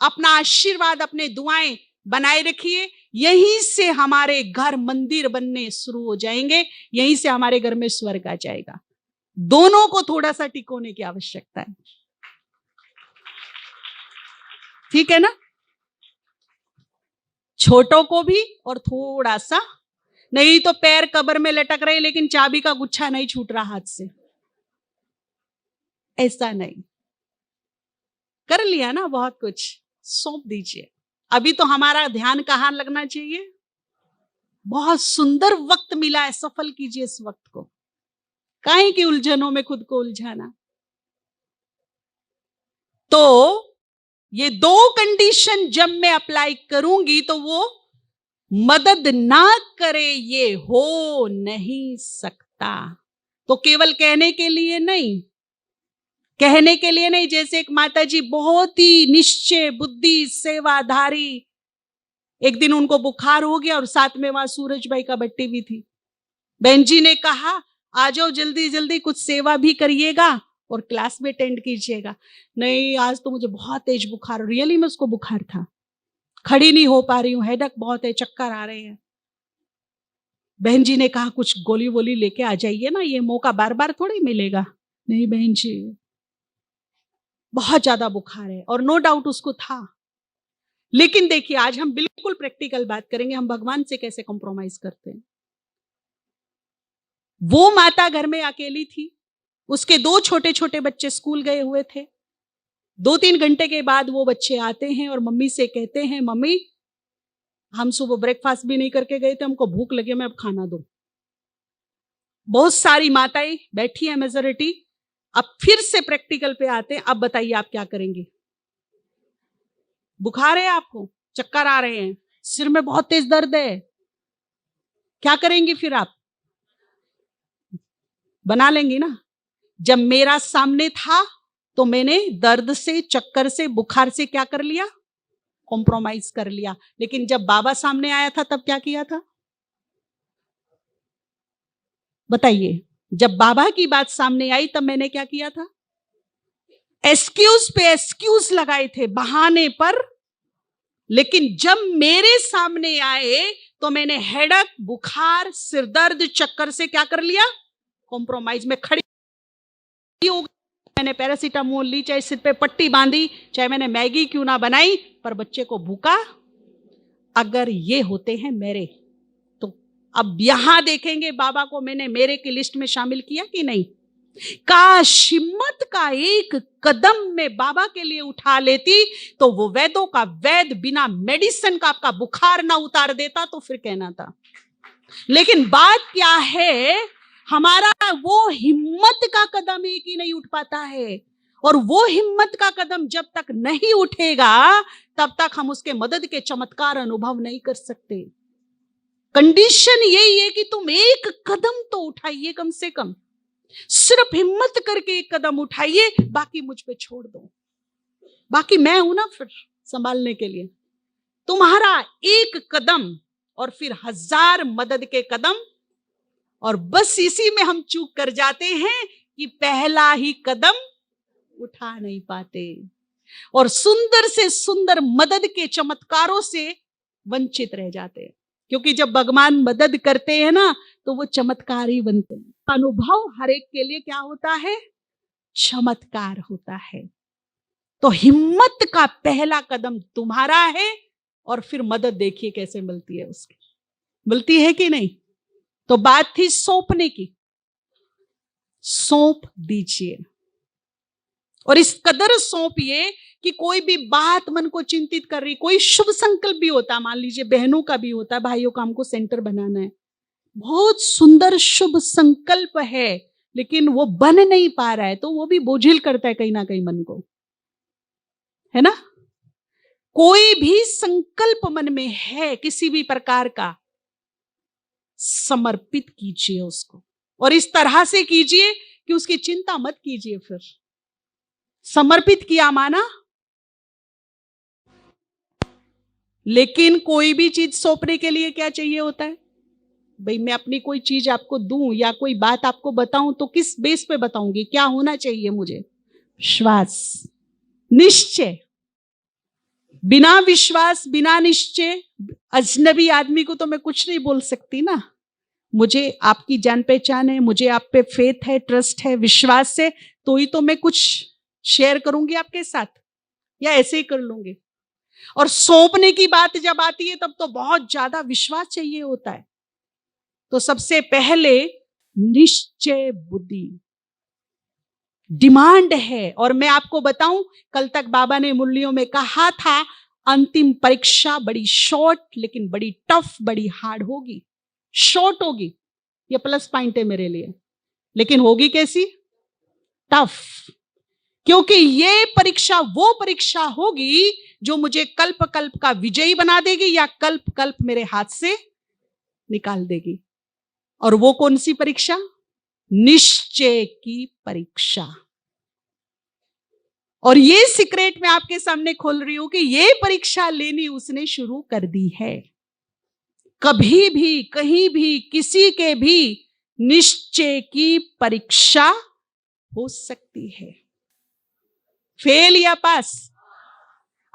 अपना आशीर्वाद, अपने दुआएं बनाए रखिए। यहीं से हमारे घर मंदिर बनने शुरू हो जाएंगे, यहीं से हमारे घर में स्वर्ग आ जाएगा। दोनों को थोड़ा सा टिकोने की आवश्यकता है, ठीक है ना? छोटों को भी और थोड़ा सा, नहीं तो पैर कब्र में लटक रहे लेकिन चाबी का गुच्छा नहीं छूट रहा हाथ से, ऐसा नहीं। कर लिया ना बहुत कुछ, सौंप दीजिए। अभी तो हमारा ध्यान कहां लगना चाहिए? बहुत सुंदर वक्त मिला है, सफल कीजिए इस वक्त को। काहे की उलझनों में खुद को उलझाना। तो ये 2 कंडीशन जब मैं अप्लाई करूंगी तो वो मदद ना करे ये हो नहीं सकता। तो केवल कहने के लिए नहीं, कहने के लिए नहीं। जैसे एक माता जी बहुत ही निश्चय बुद्धि सेवाधारी, एक दिन उनको बुखार हो गया और साथ में वहां सूरज भाई का बट्टी भी थी। बहन जी ने कहा आ जाओ जल्दी जल्दी, कुछ सेवा भी करिएगा और क्लास में अटेंड कीजिएगा। नहीं आज तो मुझे बहुत तेज बुखार, रियली में उसको बुखार था, खड़ी नहीं हो पा रही हूं, हेडक बहुत है, चक्कर आ रहे हैं। बहन जी ने कहा कुछ गोली वोली लेके आ जाइए ना, ये मौका बार बार थोड़ी मिलेगा। नहीं बहन जी बहुत ज्यादा बुखार है, और नो डाउट उसको था। लेकिन देखिए आज हम बिल्कुल प्रैक्टिकल बात करेंगे, हम भगवान से कैसे कॉम्प्रोमाइज करते हैं। वो माता घर में अकेली थी, उसके 2 छोटे छोटे बच्चे स्कूल गए हुए थे। 2-3 घंटे के बाद वो बच्चे आते हैं और मम्मी से कहते हैं मम्मी हम सुबह ब्रेकफास्ट भी नहीं करके गए थे, हमको भूख लगी, हमें अब खाना दो। बहुत सारी माताएं बैठी है मेजोरिटी। अब फिर से प्रैक्टिकल पे आते हैं। अब बताइए आप क्या करेंगे? बुखार है आपको, चक्कर आ रहे हैं, सिर में बहुत तेज दर्द है, क्या करेंगे फिर आप? बना लेंगी ना। जब मेरा सामने था तो मैंने दर्द से, चक्कर से, बुखार से क्या कर लिया? कॉम्प्रोमाइज कर लिया। लेकिन जब बाबा सामने आया था तब क्या किया था? बताइए। जब बाबा की बात सामने आई तब मैंने क्या किया था? एक्सक्यूज पे एक्सक्यूज लगाए थे, बहाने पर। लेकिन जब मेरे सामने आए तो मैंने हेडक, बुखार, सिरदर्द, चक्कर से क्या कर लिया? कॉम्प्रोमाइज में खड़ी हो गई। मैंने पैरासीटामोल ली, चाहे सिर पे पट्टी बांधी, चाहे मैंने मैगी क्यों ना बनाई, पर बच्चे को भूखा। अगर ये होते हैं मेरे, तो अब यहां देखेंगे बाबा को मैंने मेरे की लिस्ट में शामिल किया कि नहीं? काश हिम्मत का एक कदम में बाबा के लिए उठा लेती तो वो वैदों का वैद बिना मेडिसिन का आपका बुखार ना उतार देता, तो फिर कहना था। लेकिन बात क्या है, हमारा वो हिम्मत का कदम एक ही नहीं उठ पाता है। और वो हिम्मत का कदम जब तक नहीं उठेगा तब तक हम उसके मदद के चमत्कार अनुभव नहीं कर सकते। कंडीशन यही है कि तुम एक कदम तो उठाइए, कम से कम सिर्फ हिम्मत करके एक कदम उठाइए, बाकी मुझ पे छोड़ दो। बाकी मैं हूं ना फिर संभालने के लिए। तुम्हारा एक कदम और फिर 1000 मदद के कदम। और बस इसी में हम चूक कर जाते हैं कि पहला ही कदम उठा नहीं पाते और सुंदर से सुंदर मदद के चमत्कारों से वंचित रह जाते हैं। क्योंकि जब भगवान मदद करते हैं ना तो वो चमत्कार ही बनते हैं। अनुभव हर एक के लिए क्या होता है? चमत्कार होता है। तो हिम्मत का पहला कदम तुम्हारा है और फिर मदद देखिए कैसे मिलती है उसकी। मिलती है कि नहीं? तो बात थी सौंपने की। सौंप दीजिए और इस कदर सौंपिए कि कोई भी बात मन को चिंतित कर रही, कोई शुभ संकल्प भी होता है, मान लीजिए बहनों का भी होता है, भाइयों का हमको सेंटर बनाना है, बहुत सुंदर शुभ संकल्प है, लेकिन वो बन नहीं पा रहा है, तो वो भी बोझिल करता है कहीं ना कहीं मन को, है ना? कोई भी संकल्प मन में है किसी भी प्रकार का, समर्पित कीजिए उसको और इस तरह से कीजिए कि उसकी चिंता मत कीजिए। फिर समर्पित किया माना, लेकिन कोई भी चीज सौंपने के लिए क्या चाहिए होता है? भाई मैं अपनी कोई चीज आपको दूं या कोई बात आपको बताऊं तो किस बेस पे बताऊंगी? क्या होना चाहिए मुझे? विश्वास, निश्चय। बिना विश्वास, बिना निश्चय अजनबी आदमी को तो मैं कुछ नहीं बोल सकती ना। मुझे आपकी जान पहचान है, मुझे आप पे फेथ है, ट्रस्ट है, विश्वास है, तो ही तो मैं कुछ शेयर करूंगी आपके साथ, या ऐसे ही कर लूंगी। और सौंपने की बात जब आती है तब तो बहुत ज्यादा विश्वास चाहिए होता है। तो सबसे पहले निश्चय बुद्धि डिमांड है। और मैं आपको बताऊं, कल तक बाबा ने मुरलियों में कहा था, अंतिम परीक्षा बड़ी शॉर्ट लेकिन बड़ी टफ, बड़ी हार्ड होगी। शॉर्ट होगी, ये प्लस पॉइंट है मेरे लिए, लेकिन होगी कैसी? टफ। क्योंकि ये परीक्षा वो परीक्षा होगी जो मुझे कल्प कल्प का विजयी बना देगी या कल्प कल्प मेरे हाथ से निकाल देगी। और वो कौन सी परीक्षा? निश्चय की परीक्षा। और ये सीक्रेट मैं आपके सामने खोल रही हूं कि ये परीक्षा लेनी उसने शुरू कर दी है। कभी भी, कहीं भी, किसी के भी निश्चय की परीक्षा हो सकती है। फेल या पास,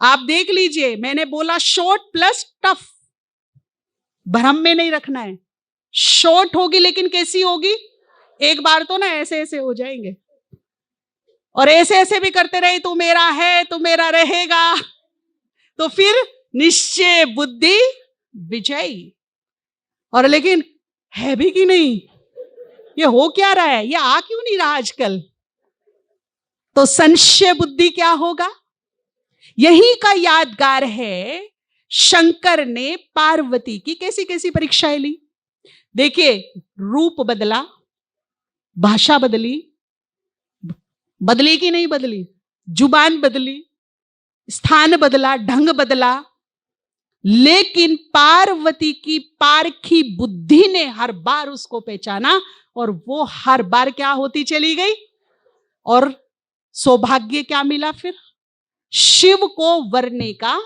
आप देख लीजिए। मैंने बोला शॉर्ट प्लस टफ, भ्रम में नहीं रखना है। शॉर्ट होगी लेकिन कैसी होगी? एक बार तो ना ऐसे ऐसे हो जाएंगे और ऐसे ऐसे भी करते रहे, तू मेरा है, तू मेरा रहेगा, तो फिर निश्चय बुद्धि विजयी। और लेकिन है भी कि नहीं? ये हो क्या रहा है? ये आ क्यों नहीं रहा आजकल? तो संशय बुद्धि क्या होगा? यही का यादगार है। शंकर ने पार्वती की कैसी कैसी परीक्षाएं ली। देखिए, रूप बदला, भाषा बदली, बदली कि नहीं बदली, जुबान बदली, स्थान बदला, ढंग बदला, लेकिन पार्वती की पारखी बुद्धि ने हर बार उसको पहचाना और वो हर बार क्या होती चली गई। और सौभाग्य क्या मिला फिर, शिव को वरने का।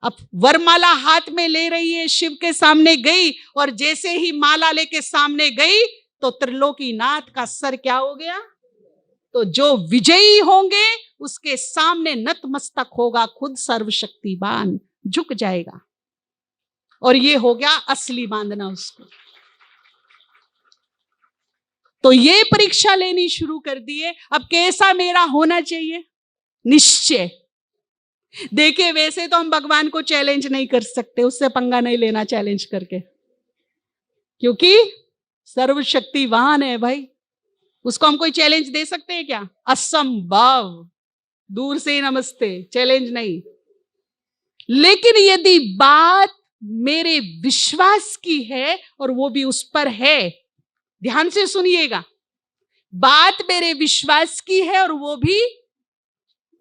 अब वरमाला हाथ में ले रही है, शिव के सामने गई और जैसे ही माला लेके सामने गई तो त्रिलोकीनाथ का सर क्या हो गया। तो जो विजयी होंगे उसके सामने नतमस्तक होगा खुद सर्वशक्तिमान, झुक जाएगा। और ये हो गया असली बांधना उसको। तो ये परीक्षा लेनी शुरू कर दिए। अब कैसा मेरा होना चाहिए, निश्चय। देखिए, वैसे तो हम भगवान को चैलेंज नहीं कर सकते, उससे पंगा नहीं लेना चैलेंज करके, क्योंकि सर्वशक्तिवान है भाई। उसको हम कोई चैलेंज दे सकते हैं क्या, असंभव। दूर से नमस्ते, चैलेंज नहीं। लेकिन यदि बात मेरे विश्वास की है और वो भी उस पर है, ध्यान से सुनिएगा, बात मेरे विश्वास की है और वो भी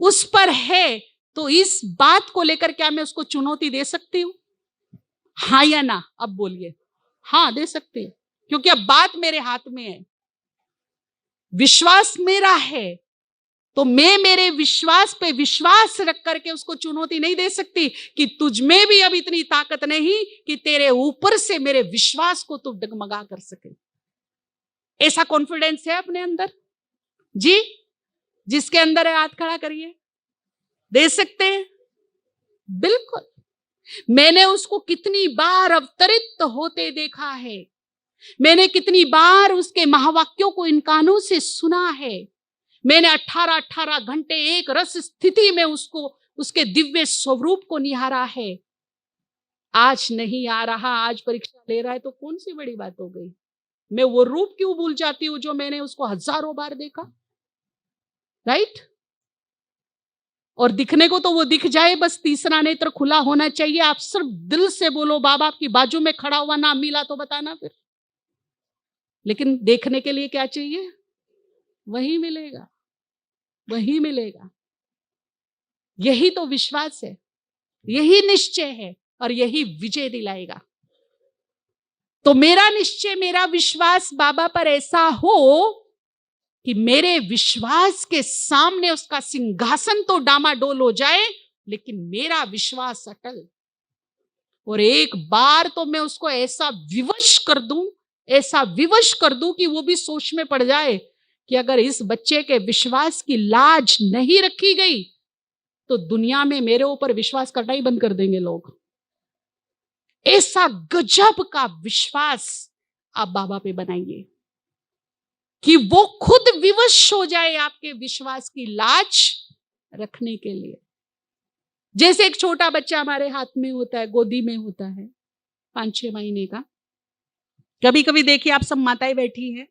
उस पर है, तो इस बात को लेकर क्या मैं उसको चुनौती दे सकती हूं, हाँ या ना। अब बोलिए, हाँ दे सकते हैं, क्योंकि अब बात मेरे हाथ में है, विश्वास मेरा है। तो मैं मेरे विश्वास पे विश्वास रख करके उसको चुनौती नहीं दे सकती कि तुझ में भी अब इतनी ताकत नहीं कि तेरे ऊपर से मेरे विश्वास को तू डगमगा कर सके। ऐसा कॉन्फिडेंस है अपने अंदर जी? जिसके अंदर है हाथ खड़ा करिए। दे सकते हैं, बिल्कुल। मैंने उसको कितनी बार अवतरित होते देखा है, मैंने कितनी बार उसके महावाक्यों को इन कानों से सुना है। मैंने 18 घंटे एक रस स्थिति में उसको, उसके दिव्य स्वरूप को निहारा है। आज नहीं आ रहा, आज परीक्षा ले रहा है, तो कौन सी बड़ी बात हो गई। मैं वो रूप क्यों भूल जाती हूं जो मैंने उसको हजारों बार देखा, राइट। और दिखने को तो वो दिख जाए, बस तीसरा नेत्र खुला होना चाहिए। आप सिर्फ दिल से बोलो, बाबा आपकी बाजू में खड़ा हुआ ना मिला तो बताना फिर। लेकिन देखने के लिए क्या चाहिए, वही मिलेगा, वही मिलेगा। यही तो विश्वास है, यही निश्चय है, और यही विजय दिलाएगा। तो मेरा निश्चय, मेरा विश्वास बाबा पर ऐसा हो कि मेरे विश्वास के सामने उसका सिंहासन तो डामाडोल हो जाए, लेकिन मेरा विश्वास अटल। और एक बार तो मैं उसको ऐसा विवश कर दूं, ऐसा विवश कर दूं कि वो भी सोच में पड़ जाए कि अगर इस बच्चे के विश्वास की लाज नहीं रखी गई तो दुनिया में मेरे ऊपर विश्वास करना ही बंद कर देंगे लोग। ऐसा गजब का विश्वास आप बाबा पे बनाइए कि वो खुद विवश हो जाए आपके विश्वास की लाज रखने के लिए। जैसे एक छोटा बच्चा हमारे हाथ में होता है, गोदी में होता है, 5-6 महीने का। कभी कभी देखिए, आप सब माताएं बैठी हैं,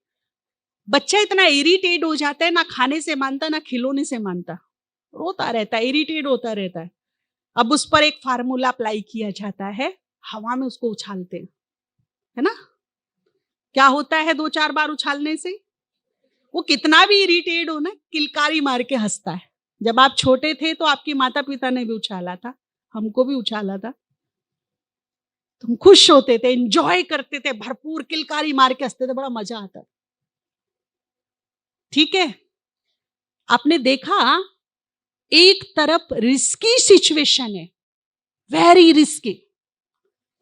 बच्चा इतना इरिटेट हो जाता है, ना खाने से मानता ना खिलौने से मानता, रोता रहता है, इरिटेट होता रहता है। अब उस पर एक फार्मूला अप्लाई किया जाता है, हवा में उसको उछालते हैं, है ना। क्या होता है 2-4 बार उछालने से, वो कितना भी इरिटेट हो ना, किलकारी मार के हंसता है। जब आप छोटे थे तो आपके माता पिता ने भी उछाला था, हमको भी उछाला था, तुम खुश होते थे, एंजॉय करते थे, भरपूर किलकारी मार के हंसते थे, बड़ा मजा आता। ठीक है, आपने देखा एक तरफ रिस्की सिचुएशन है, वेरी रिस्की,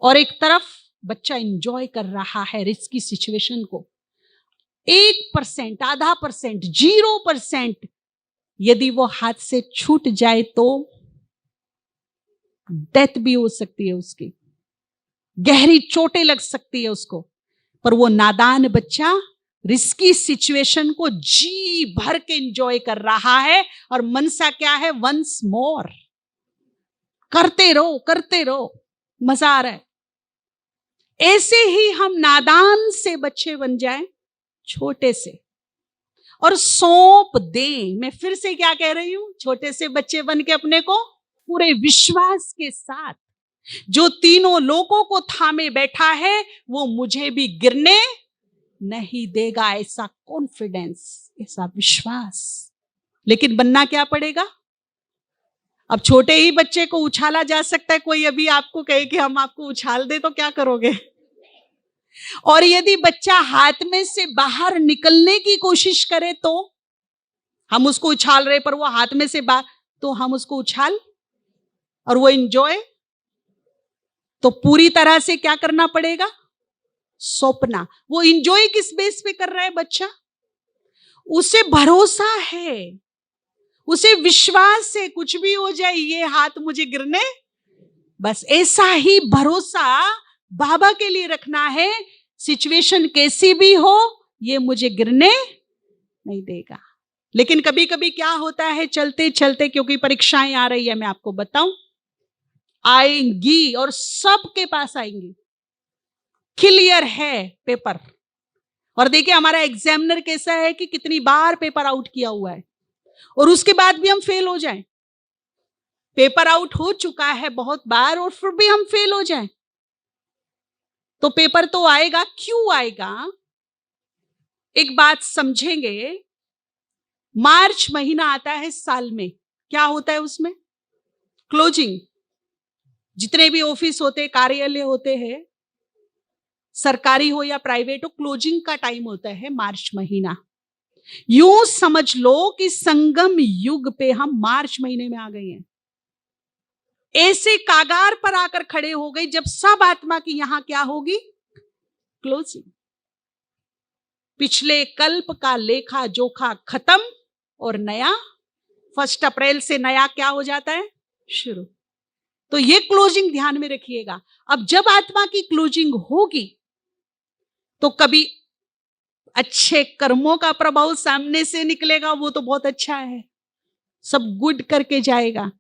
और एक तरफ बच्चा एंजॉय कर रहा है रिस्की सिचुएशन को। 1%, आधा %, 0% यदि वो हाथ से छूट जाए तो डेथ भी हो सकती है उसकी, गहरी चोटें लग सकती है उसको। पर वो नादान बच्चा रिस्की सिचुएशन को जी भर के एंजॉय कर रहा है, और मनसा क्या है, वंस मोर, करते रहो, मजा आ रहा है। ऐसे ही हम नादान से बच्चे बन जाएं, छोटे से, और सौंप दें। मैं फिर से क्या कह रही हूं, छोटे से बच्चे बन के अपने को पूरे विश्वास के साथ जो तीनों लोगों को थामे बैठा है वो मुझे भी गिरने नहीं देगा। ऐसा कॉन्फिडेंस, ऐसा विश्वास। लेकिन बनना क्या पड़ेगा? अब छोटे ही बच्चे को उछाला जा सकता है, कोई अभी आपको कहे कि हम आपको उछाल दे तो क्या करोगे? और यदि बच्चा हाथ में से बाहर निकलने की कोशिश करे तो हम उसको उछाल रहे पर वो हाथ में से बाहर, तो हम उसको उछाल और वो एंजॉय, तो पूरी तरह से क्या करना पड़ेगा? सौंपना। वो एंजॉय किस बेस पे कर रहा है बच्चा? उसे भरोसा है, उसे विश्वास है, कुछ भी हो जाए ये हाथ मुझे गिरने, बस ऐसा ही भरोसा बाबा के लिए रखना है। सिचुएशन कैसी भी हो ये मुझे गिरने नहीं देगा। लेकिन कभी कभी क्या होता है, चलते चलते, क्योंकि परीक्षाएं आ रही है, मैं आपको बताऊं, आएंगी और सबके पास आएंगी। क्लियर है पेपर। और देखिए हमारा एग्जामिनर कैसा है कि कितनी बार पेपर आउट किया हुआ है और उसके बाद भी हम फेल हो जाएं। पेपर आउट हो चुका है बहुत बार और फिर भी हम फेल हो जाएं, तो पेपर तो आएगा। क्यों आएगा? एक बात समझेंगे, मार्च महीना आता है साल में, क्या होता है उसमें? क्लोजिंग। जितने भी ऑफिस होते हैं, कार्यालय होते हैं, सरकारी हो या प्राइवेट हो, क्लोजिंग का टाइम होता है मार्च महीना। यूं समझ लो कि संगम युग पे हम मार्च महीने में आ गए हैं। ऐसे कागार पर आकर खड़े हो गए जब सब आत्मा की यहां क्या होगी? क्लोजिंग। पिछले कल्प का लेखा जोखा खत्म और नया 1 अप्रैल से नया क्या हो जाता है? शुरू। तो ये क्लोजिंग ध्यान में रखिएगा। अब जब आत्मा की क्लोजिंग होगी तो कभी अच्छे कर्मों का प्रभाव सामने से निकलेगा, वो तो बहुत अच्छा है, सब गुड करके जाएगा।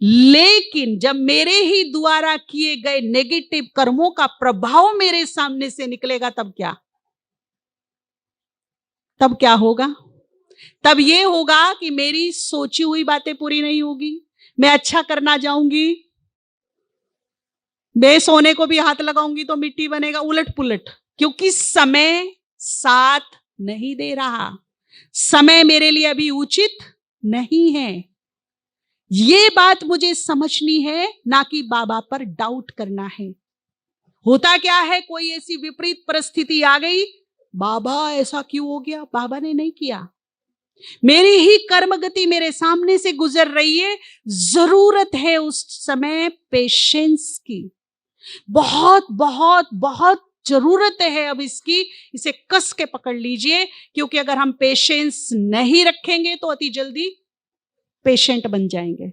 लेकिन जब मेरे ही द्वारा किए गए नेगेटिव कर्मों का प्रभाव मेरे सामने से निकलेगा, तब क्या? तब क्या होगा? तब ये होगा कि मेरी सोची हुई बातें पूरी नहीं होगी, मैं अच्छा करना जाऊंगी, मैं सोने को भी हाथ लगाऊंगी तो मिट्टी बनेगा, उलट पुलट। क्योंकि समय साथ नहीं दे रहा, समय मेरे लिए अभी उचित नहीं है। ये बात मुझे समझनी है, ना कि बाबा पर डाउट करना है। होता क्या है, कोई ऐसी विपरीत परिस्थिति आ गई, बाबा ऐसा क्यों हो गया? बाबा ने नहीं किया, मेरी ही कर्म गति मेरे सामने से गुजर रही है। जरूरत है उस समय पेशेंस की, बहुत बहुत बहुत जरूरत है अब इसकी। इसे कस के पकड़ लीजिए, क्योंकि अगर हम पेशेंस नहीं रखेंगे तो अति जल्दी पेशेंट बन जाएंगे।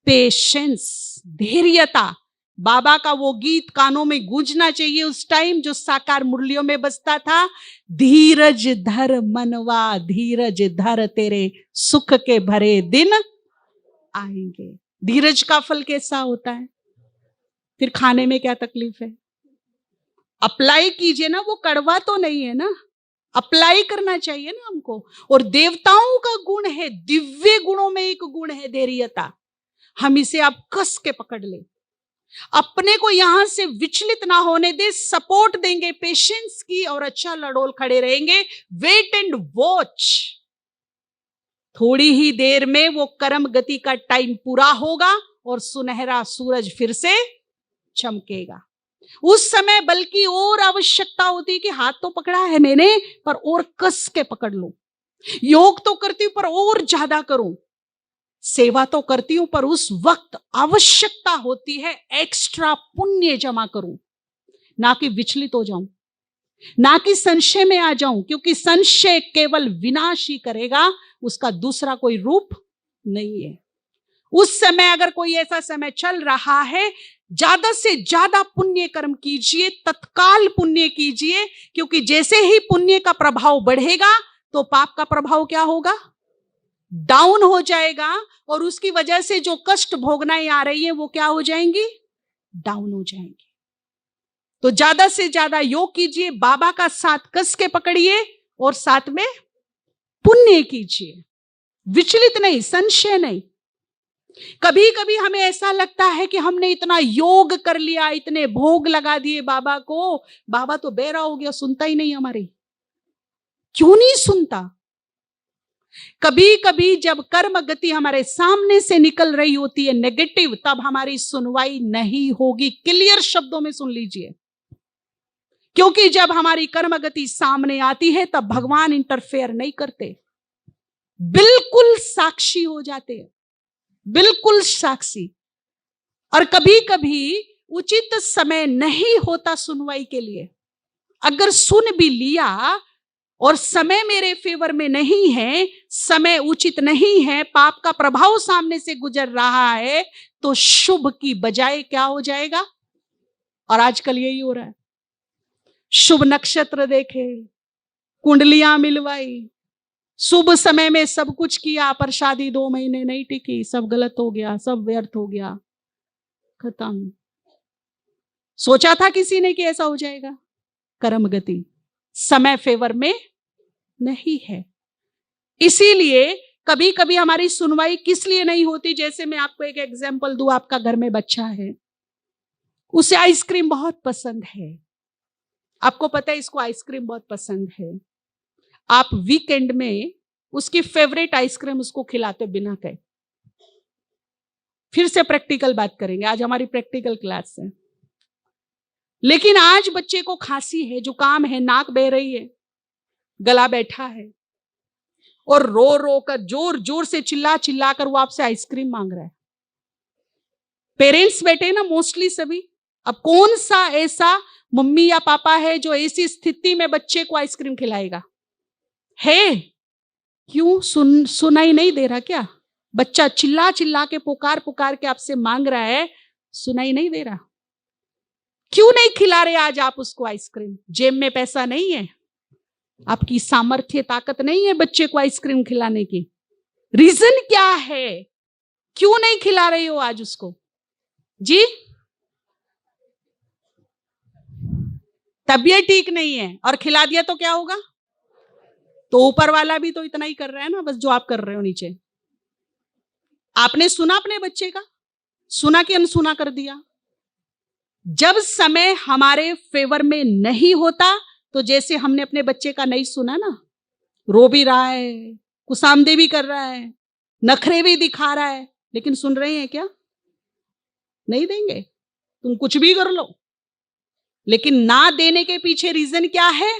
पेशेंस, धैर्यता, बाबा का वो गीत कानों में गूंजना चाहिए उस टाइम जो साकार मुरलियों में बजता था, धीरज धर मनवा धीरज धर, तेरे सुख के भरे दिन आएंगे। धीरज का फल कैसा होता है? फिर खाने में क्या तकलीफ है? अप्लाई कीजिए ना, वो कड़वा तो नहीं है ना, अप्लाई करना चाहिए ना हमको। और देवताओं का गुण है, दिव्य गुणों में एक गुण है धैर्यता। हम इसे आप कस के पकड़ ले, अपने को यहां से विचलित ना होने दे, सपोर्ट देंगे पेशेंस की और अच्छा लड़ोल खड़े रहेंगे। Wait and watch. थोड़ी ही देर में वो कर्म गति का टाइम पूरा होगा और सुनहरा सूरज फिर से चमकेगा। उस समय बल्कि और आवश्यकता होती है कि हाथ तो पकड़ा है मैंने, पर और कस के पकड़ लो। योग तो करती हूं पर और ज्यादा करूं, सेवा तो करती हूं पर उस वक्त आवश्यकता होती है एक्स्ट्रा पुण्य जमा करूं, ना कि विचलित हो जाऊं, ना कि संशय में आ जाऊं, क्योंकि संशय केवल विनाश ही करेगा, उसका दूसरा कोई रूप नहीं है। उस समय अगर कोई ऐसा समय चल रहा है, ज्यादा से ज्यादा पुण्य कर्म कीजिए, तत्काल पुण्य कीजिए, क्योंकि जैसे ही पुण्य का प्रभाव बढ़ेगा तो पाप का प्रभाव क्या होगा? डाउन हो जाएगा, और उसकी वजह से जो कष्ट भोगनाएं आ रही है वो क्या हो जाएंगी? डाउन हो जाएंगी। तो ज्यादा से ज्यादा योग कीजिए, बाबा का साथ कस के पकड़िए और साथ में पुण्य कीजिए, विचलित नहीं, संशय नहीं। कभी कभी हमें ऐसा लगता है कि हमने इतना योग कर लिया, इतने भोग लगा दिए बाबा को, बाबा तो बेरा हो गया, सुनता ही नहीं हमारी। क्यों नहीं सुनता? कभी कभी जब कर्म गति हमारे सामने से निकल रही होती है नेगेटिव, तब हमारी सुनवाई नहीं होगी। क्लियर शब्दों में सुन लीजिए, क्योंकि जब हमारी कर्म गति सामने आती है तब भगवान इंटरफेयर नहीं करते, बिल्कुल साक्षी हो जाते हैं, बिल्कुल साक्षी। और कभी कभी उचित समय नहीं होता सुनवाई के लिए। अगर सुन भी लिया और समय मेरे फेवर में नहीं है, समय उचित नहीं है, पाप का प्रभाव सामने से गुजर रहा है, तो शुभ की बजाय क्या हो जाएगा? और आजकल यही हो रहा है। शुभ नक्षत्र देखे, कुंडलियां मिलवाई, शुभ समय में सब कुछ किया, पर शादी 2 महीने नहीं टिकी, सब गलत हो गया, सब व्यर्थ हो गया, खत्म। सोचा था किसी ने कि ऐसा हो जाएगा? कर्म गति, समय फेवर में नहीं है। इसीलिए कभी कभी हमारी सुनवाई किस लिए नहीं होती? जैसे मैं आपको एक एग्जांपल दूं, आपका घर में बच्चा है, उसे आइसक्रीम बहुत पसंद है, आपको पता है इसको आइसक्रीम बहुत पसंद है, आप वीकेंड में उसकी फेवरेट आइसक्रीम उसको खिलाते बिना कहे। फिर से प्रैक्टिकल बात करेंगे, आज हमारी प्रैक्टिकल क्लास है। लेकिन आज बच्चे को खांसी है, जुकाम है, नाक बह रही है, गला बैठा है, और रो रो कर, जोर जोर से चिल्ला चिल्ला कर वो आपसे आइसक्रीम मांग रहा है। पेरेंट्स बैठे ना मोस्टली सभी। अब कौन सा ऐसा मम्मी या पापा है जो ऐसी स्थिति में बच्चे को आइसक्रीम खिलाएगा? है? क्यों? सुनाई नहीं दे रहा क्या? बच्चा चिल्ला चिल्ला के, पुकार पुकार के आपसे मांग रहा है, सुनाई नहीं दे रहा? क्यों नहीं खिला रहे आज आप उसको आइसक्रीम? जेब में पैसा नहीं है, आपकी सामर्थ्य ताकत नहीं है बच्चे को आइसक्रीम खिलाने की। रीजन क्या है? क्यों नहीं खिला रही हो आज उसको? जी, तबीयत ठीक नहीं है, और खिला दिया तो क्या होगा? तो ऊपर वाला भी तो इतना ही कर रहा है ना, बस जो आप कर रहे हो नीचे। आपने सुना अपने बच्चे का? सुना कि अनसुना कर दिया? जब समय हमारे फेवर में नहीं होता, तो जैसे हमने अपने बच्चे का नहीं सुना ना, रो भी रहा है, कुसामदे भी कर रहा है, नखरे भी दिखा रहा है, लेकिन सुन रहे हैं क्या? नहीं देंगे, तुम कुछ भी कर लो। लेकिन ना देने के पीछे रीजन क्या है?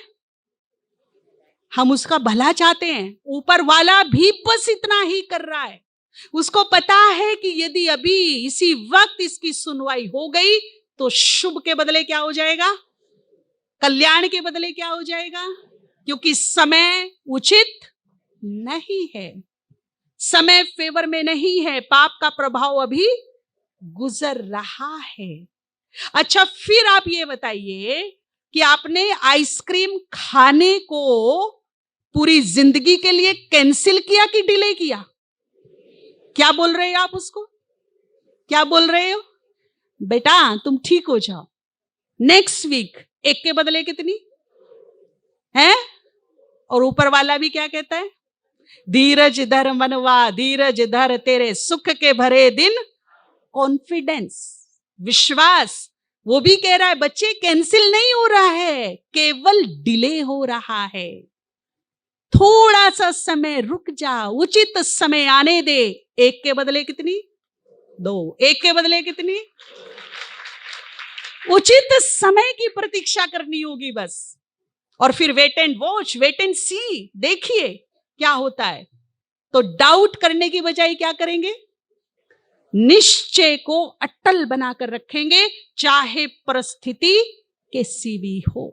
हम उसका भला चाहते हैं। ऊपर वाला भी बस इतना ही कर रहा है, उसको पता है कि यदि अभी इसी वक्त इसकी सुनवाई हो गई तो शुभ के बदले क्या हो जाएगा? कल्याण के बदले क्या हो जाएगा? क्योंकि समय उचित नहीं है, समय फेवर में नहीं है, पाप का प्रभाव अभी गुजर रहा है। अच्छा, फिर आप ये बताइए कि आपने आइसक्रीम खाने को पूरी जिंदगी के लिए कैंसिल किया कि डिले किया? क्या बोल रहे हो आप उसको? क्या बोल रहे हो? बेटा तुम ठीक हो जाओ, नेक्स्ट वीक एक के बदले कितनी है? और ऊपर वाला भी क्या कहता है? धीरज धर मनवा, धीरज धर, तेरे सुख के भरे दिन। कॉन्फिडेंस, विश्वास, वो भी कह रहा है बच्चे कैंसिल नहीं हो रहा है, केवल डिले हो रहा है। थोड़ा सा समय रुक जा, उचित समय आने दे। एक के बदले कितनी? 2। एक के बदले कितनी? उचित समय की प्रतीक्षा करनी होगी बस। और फिर wait and watch, wait and see, देखिए क्या होता है। तो डाउट करने की बजाय क्या करेंगे? निश्चय को अटल बनाकर रखेंगे, चाहे परिस्थिति कैसी भी हो।